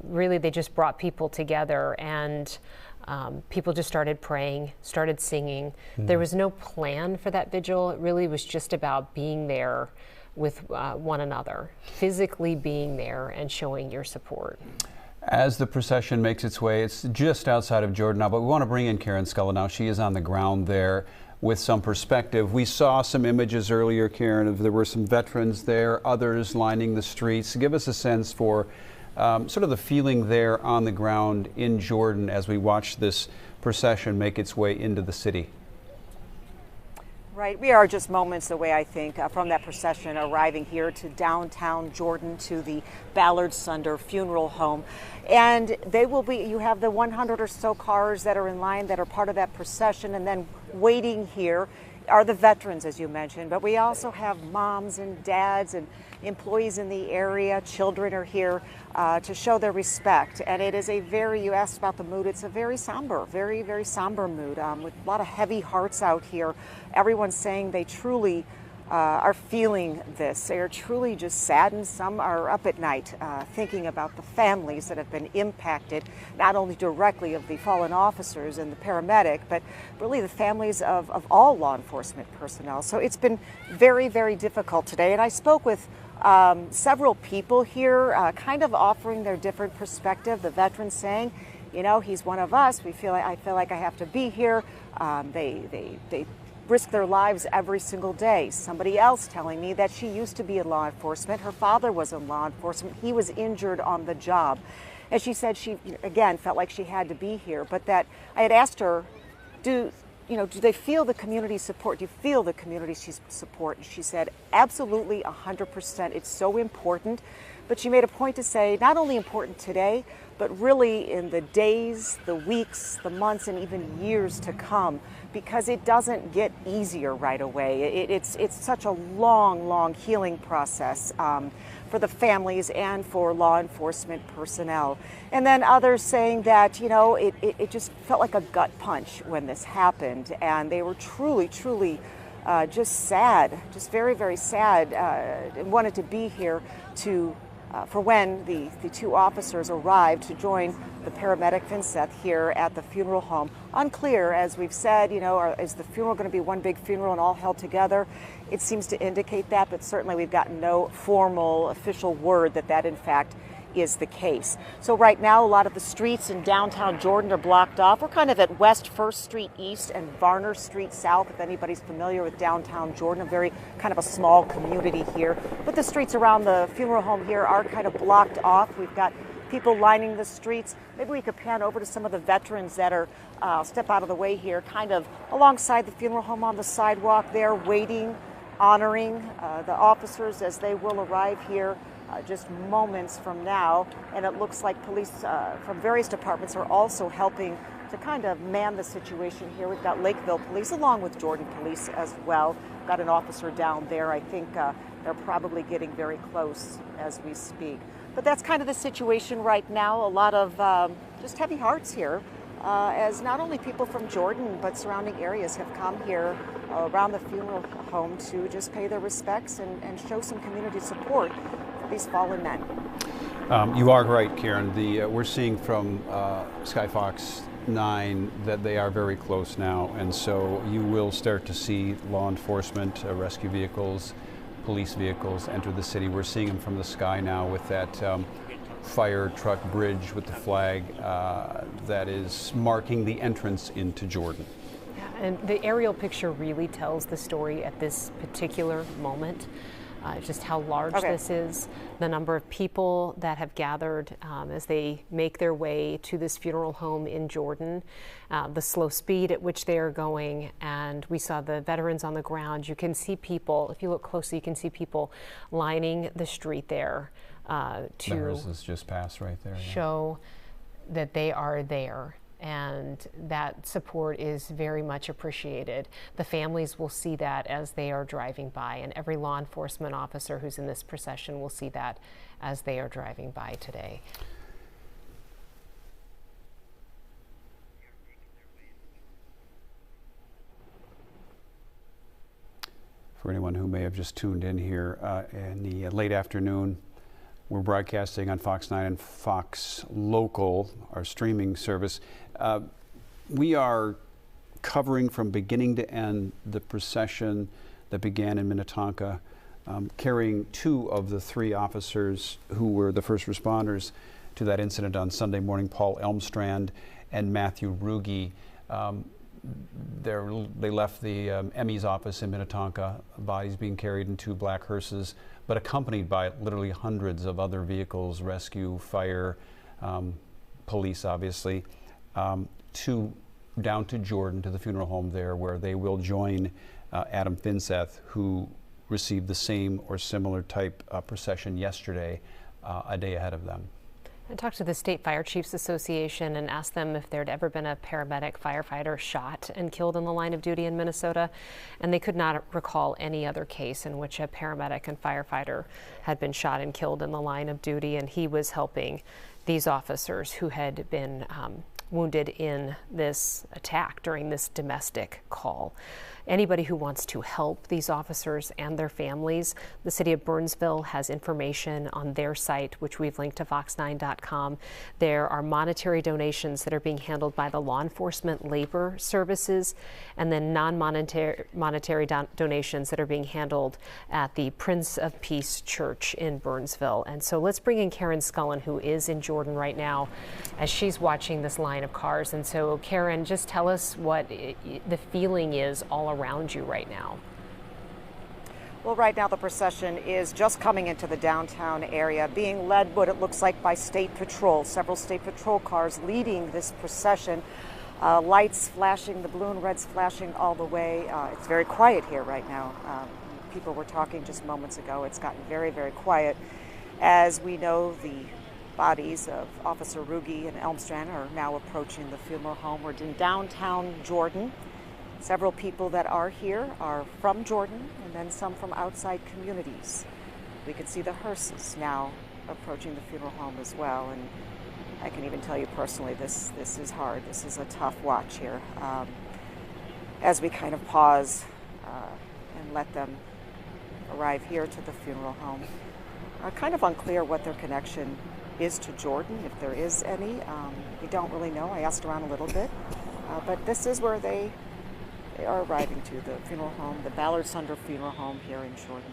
Really, they just brought people together, and people just started praying, started singing. There was no plan for that vigil. It really was just about being there with one another, physically being there and showing your support. As the procession makes its way, it's just outside of Jordan now, but we want to bring in Karen Scullen now. She is on the ground there with some perspective. We saw some images earlier, Karen, of there were some veterans there, others lining the streets. Give us a sense for sort of the feeling there on the ground in Jordan as we watch this procession make its way into the city. Right, we are just moments away, I think, from that procession arriving here to downtown Jordan, to the Ballard Sunder Funeral Home. And they will be, you have the 100 or so cars that are in line that are part of that procession, and then waiting here are the veterans, as you mentioned, but we also have moms and dads and employees in the area. Children are here to show their respect. And it is a very, you asked about the mood, it's a very somber, very, very somber mood, with a lot of heavy hearts out here. Everyone's saying they truly are feeling this. They are truly just saddened. Some are up at night thinking about the families that have been impacted, not only directly of the fallen officers and the paramedic, but really the families of all law enforcement personnel. So it's been very, very difficult today. And I spoke with several people here, kind of offering their different perspective. The veterans saying, you know, he's one of us. I feel like I have to be here. They risk their lives every single day. Somebody else telling me that she used to be in law enforcement. Her father was in law enforcement. He was injured on the job. And she said she, again, felt like she had to be here, but that I had asked her, do they feel the community support? Do you feel the community support? And she said, absolutely, 100%. It's so important. But she made a point to say, not only important today, but really in the days, the weeks, the months, and even years to come, because it doesn't get easier right away. It's such a long, long healing process for the families and for law enforcement personnel. And then others saying that, it just felt like a gut punch when this happened, and they were truly, truly just sad, just very, very sad, and wanted to be here for when the two officers arrived to join the paramedic Finseth here at the funeral home. Unclear, as we've said, is the funeral going to be one big funeral and all held together? It seems to indicate that, but certainly we've gotten no formal official word that in fact is the case. So right now, a lot of the streets in downtown Jordan are blocked off. We're kind of at West 1st Street East and Varner Street South, if anybody's familiar with downtown Jordan, a very kind of a small community here. But the streets around the funeral home here are kind of blocked off. We've got people lining the streets. Maybe we could pan over to some of the veterans that are, step out of the way here, kind of alongside the funeral home on the sidewalk there, waiting honoring the officers as they will arrive here just moments from now. And it looks like police from various departments are also helping to kind of man the situation here. We've got Lakeville Police along with Jordan Police as well. Got an officer down there. I think they're probably getting very close as we speak. But that's kind of the situation right now. A lot of just heavy hearts here as not only people from Jordan but surrounding areas have come here around the funeral home to just pay their respects and show some community support for these fallen men. You are right, Karen. We're seeing from Skyfox 9 that they are very close now, and so you will start to see law enforcement, rescue vehicles, police vehicles enter the city. We're seeing them from the sky now with that fire truck bridge with the flag that is marking the entrance into Jordan. Yeah, and the aerial picture really tells the story at this particular moment. Just how large this is, the number of people that have gathered as they make their way to this funeral home in Jordan, the slow speed at which they are going, and we saw the veterans on the ground. You can see people, if you look closely, you can see people lining the street there to the hearses just passed right there. Show that they are there. And that support is very much appreciated. The families will see that as they are driving by, and every law enforcement officer who's in this procession will see that as they are driving by today. For anyone who may have just tuned in here in the late afternoon, we're broadcasting on Fox 9 and Fox Local, our streaming service. We are covering from beginning to end the procession that began in Minnetonka, carrying 2 of the 3 officers who were the first responders to that incident on Sunday morning, Paul Elmstrand and Matthew Ruge. They left the ME's office in Minnetonka, bodies being carried in 2 black hearses, but accompanied by literally hundreds of other vehicles, rescue, fire, police, obviously, down to Jordan, to the funeral home there, where they will join Adam Finseth, who received the same or similar type procession yesterday, a day ahead of them. I talked to the State Fire Chiefs Association and asked them if there'd ever been a paramedic firefighter shot and killed in the line of duty in Minnesota, and they could not recall any other case in which a paramedic and firefighter had been shot and killed in the line of duty, and he was helping these officers who had been wounded in this attack during this domestic call. Anybody who wants to help these officers and their families, the city of Burnsville has information on their site, which we've linked to fox9.com. There are monetary donations that are being handled by the Law Enforcement Labor Services, and then non-monetary donations that are being handled at the Prince of Peace Church in Burnsville. And so let's bring in Karen Scullin, who is in Jordan right now, as she's watching this line of cars. And so, Karen, just tell us what the feeling is all around you right now. Well, right now the procession is just coming into the downtown area, being led, what it looks like, by State Patrol. Several State Patrol cars leading this procession. Lights flashing, the blue and reds flashing all the way. It's very quiet here right now. People were talking just moments ago. It's gotten very, very quiet. As we know, the bodies of Officer Ruge and Elmstrand are now approaching the funeral home. We're in downtown Jordan. Several people that are here are from Jordan, and then some from outside communities. We can see the hearses now approaching the funeral home as well, and I can even tell you personally, this is hard. This is a tough watch here as we kind of pause and let them arrive here to the funeral home. Kind of unclear what their connection is to Jordan, if there is any. We don't really know. I asked around a little bit, but this is where they are arriving to, the funeral home, the Ballard-St Funeral Home here in Jordan.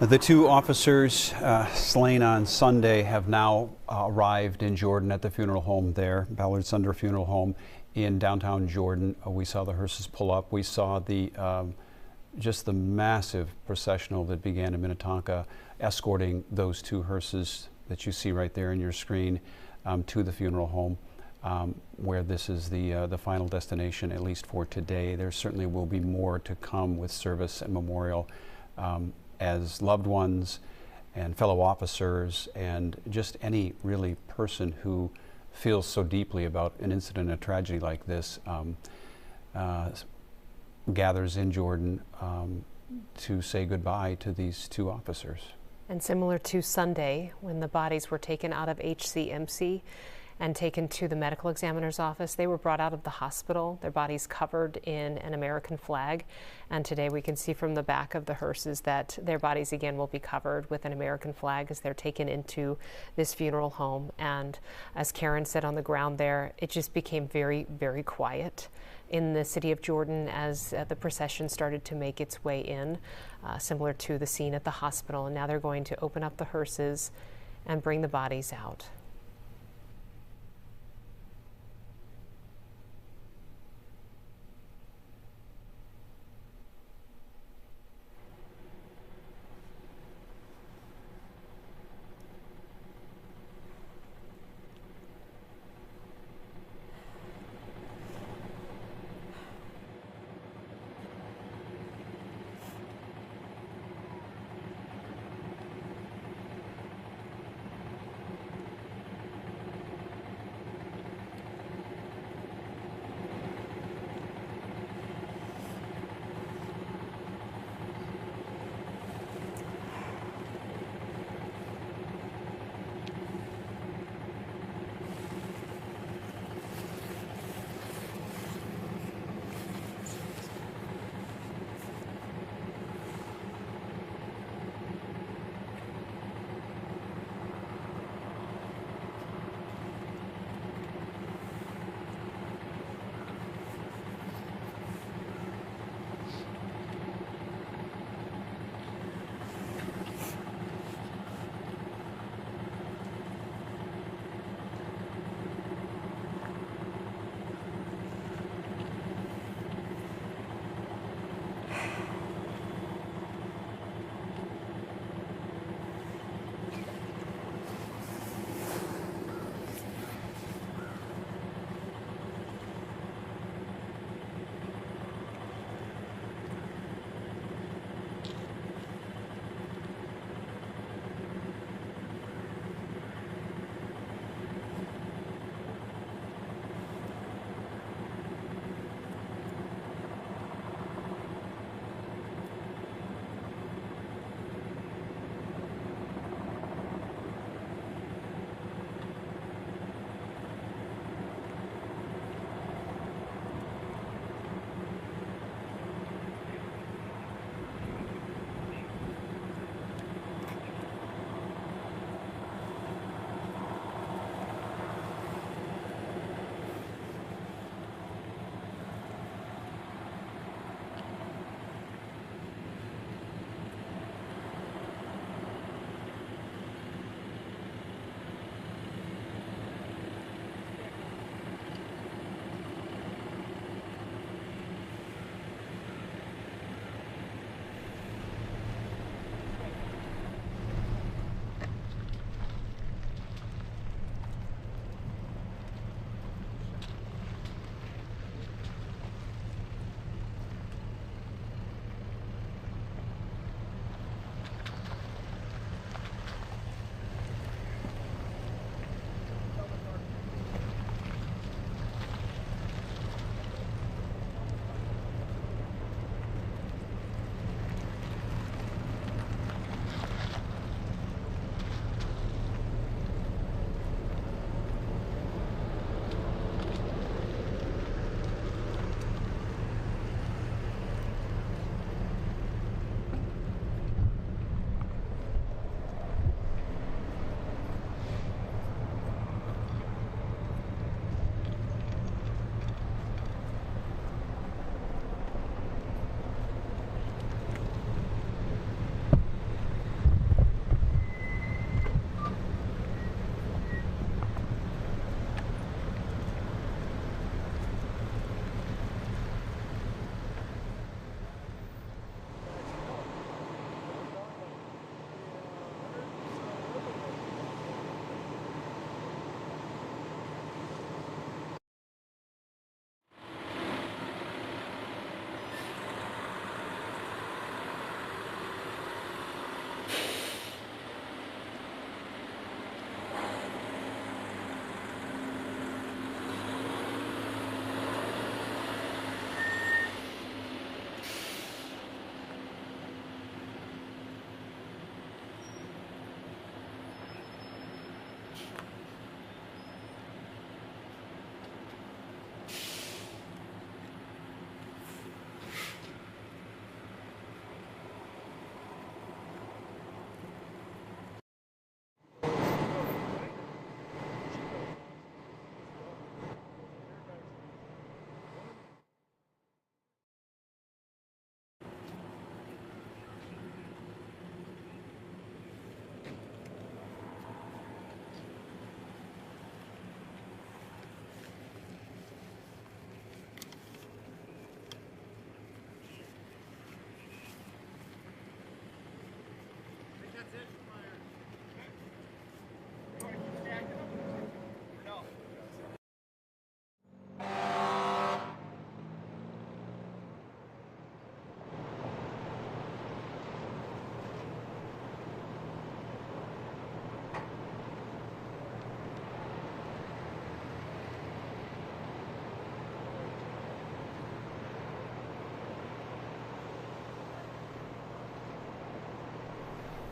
The two officers slain on Sunday have now arrived in Jordan at the funeral home there, Ballard Sunder Funeral Home in downtown Jordan. We saw the hearses pull up. We saw the just the massive processional that began in Minnetonka escorting those two hearses that you see right there in your screen to the funeral home, where this is the final destination, at least for today. There certainly will be more to come with service and memorial as loved ones and fellow officers and just any really person who feels so deeply about an incident, a tragedy like this, gathers in Jordan to say goodbye to these two officers. And similar to Sunday, when the bodies were taken out of HCMC and taken to the medical examiner's office, they were brought out of the hospital, their bodies covered in an American flag. And today we can see from the back of the hearses that their bodies again will be covered with an American flag as they're taken into this funeral home. And as Karen said on the ground there, it just became very, very quiet in the city of Jordan as the procession started to make its way in, similar to the scene at the hospital. And now they're going to open up the hearses and bring the bodies out.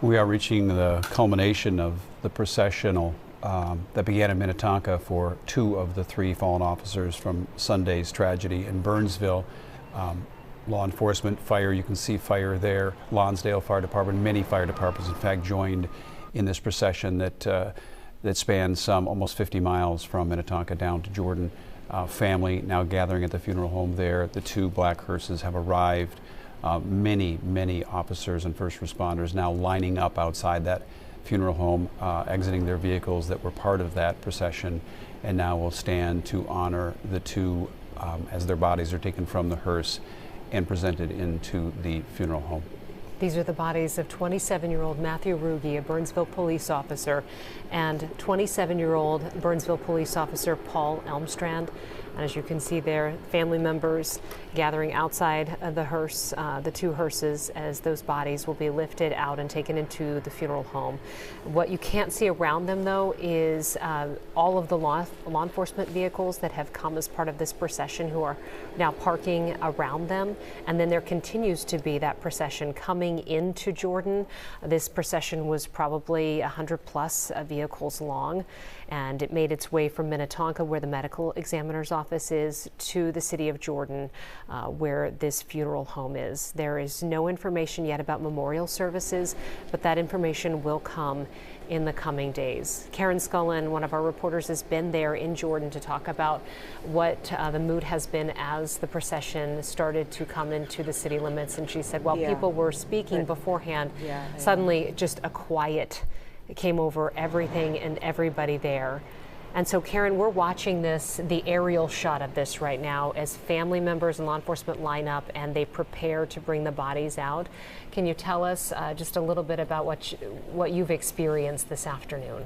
We are reaching the culmination of the processional that began in Minnetonka for 2 of the 3 fallen officers from Sunday's tragedy in Burnsville. Law enforcement, fire, you can see fire there. Lonsdale Fire Department, many fire departments in fact joined in this procession that spans some almost 50 miles from Minnetonka down to Jordan. Family now gathering at the funeral home there. The 2 black hearses have arrived. Many officers and first responders now lining up outside that funeral home, exiting their vehicles that were part of that procession, and now will stand to honor the 2 as their bodies are taken from the hearse and presented into the funeral home. These are the bodies of 27-year-old Matthew Ruge, a Burnsville police officer, and 27-year-old Burnsville police officer Paul Elmstrand. And as you can see there, family members gathering outside of the hearse, the 2 hearses, as those bodies will be lifted out and taken into the funeral home. What you can't see around them, though, is all of the law enforcement vehicles that have come as part of this procession who are now parking around them. And then there continues to be that procession coming into Jordan. This procession was probably 100+ vehicles long, and it made its way from Minnetonka, where the medical examiner's office is, to the city of Jordan, where this funeral home is. There is no information yet about memorial services, but that information will come in the coming days. Karen Scullin, one of our reporters, has been there in Jordan to talk about what the mood has been as the procession started to come into the city limits. And she said, while people were speaking beforehand, suddenly just a quiet came over everything and everybody there. And so, Karen, we're watching this, the aerial shot of this right now, as family members and law enforcement line up and they prepare to bring the bodies out. Can you tell us just a little bit about what you've experienced this afternoon?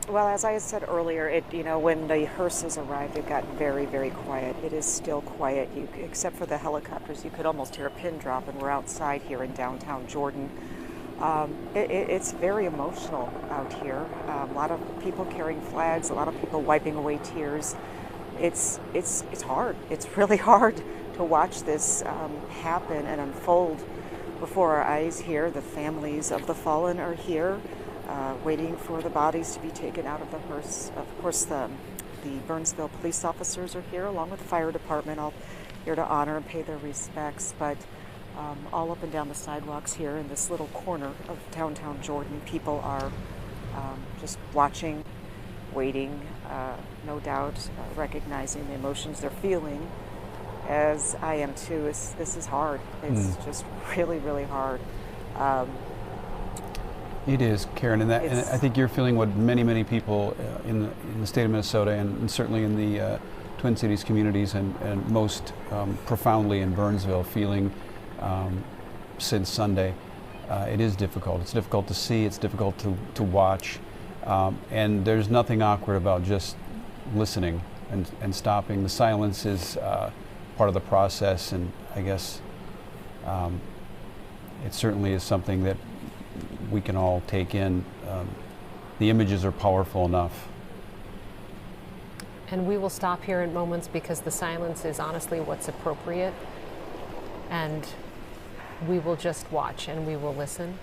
Well, as I said earlier, when the hearses arrived, it got very, very quiet. It is still quiet, except for the helicopters. You could almost hear a pin drop, and we're outside here in downtown Jordan. It's very emotional out here. A lot of people carrying flags, a lot of people wiping away tears. It's hard. It's really hard to watch this happen and unfold before our eyes here. The families of the fallen are here, waiting for the bodies to be taken out of the hearse. Of course, the Burnsville police officers are here, along with the fire department, all here to honor and pay their respects. But all up and down the sidewalks here in this little corner of downtown Jordan, people are just watching, waiting, no doubt recognizing the emotions they're feeling, as I am too. This is hard. It's just really, really hard. It is, Karen, and I think you're feeling what many people in the state of Minnesota and certainly in the Twin Cities communities and most profoundly in Burnsville feeling since Sunday. It is difficult. It's difficult to see. It's difficult to watch. And there's nothing awkward about just listening and stopping. The silence is part of the process, and I guess it certainly is something that we can all take in. The images are powerful enough. And we will stop here in moments because the silence is honestly what's appropriate. And we will just watch and we will listen.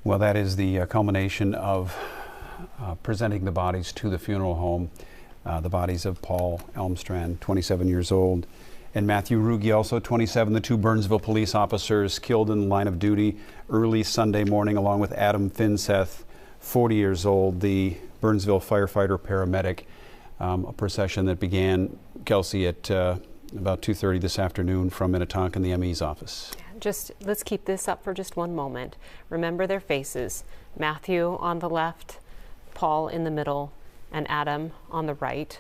Well, that is the culmination of presenting the bodies to the funeral home, the bodies of Paul Elmstrand, 27 years old, and Matthew Ruge, also 27, the two Burnsville police officers killed in the line of duty early Sunday morning, along with Adam Finseth, 40 years old, the Burnsville firefighter paramedic. A procession that began, Kelsey, at about 2:30 this afternoon from Minnetonka in the ME's office. Just let's keep this up for just one moment. Remember their faces. Matthew on the left, Paul in the middle, and Adam on the right.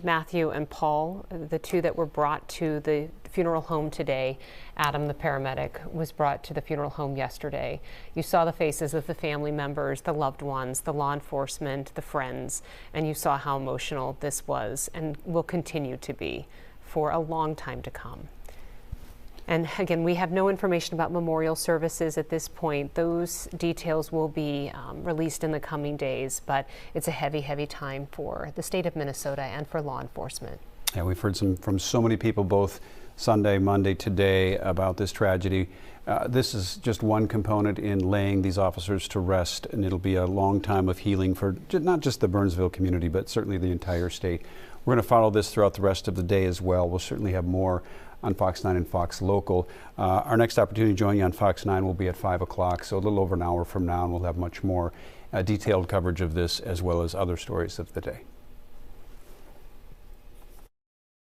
Matthew and Paul, the two that were brought to the funeral home today. Adam, the paramedic, was brought to the funeral home yesterday. You saw the faces of the family members, the loved ones, the law enforcement, the friends, and you saw how emotional this was and will continue to be for a long time to come. And again, we have no information about memorial services at this point. Those details will be released in the coming days, but it's a heavy, heavy time for the state of Minnesota and for law enforcement. Yeah, we've heard from so many people, both Sunday, Monday, today, about this tragedy. This is just one component in laying these officers to rest, and it'll be a long time of healing for not just the Burnsville community, but certainly the entire state. We're going to follow this throughout the rest of the day as well. We'll certainly have more on Fox 9 and Fox Local. Our next opportunity to join you on Fox 9 will be at 5 o'clock, so a little over an hour from now, and we'll have much more detailed coverage of this as well as other stories of the day.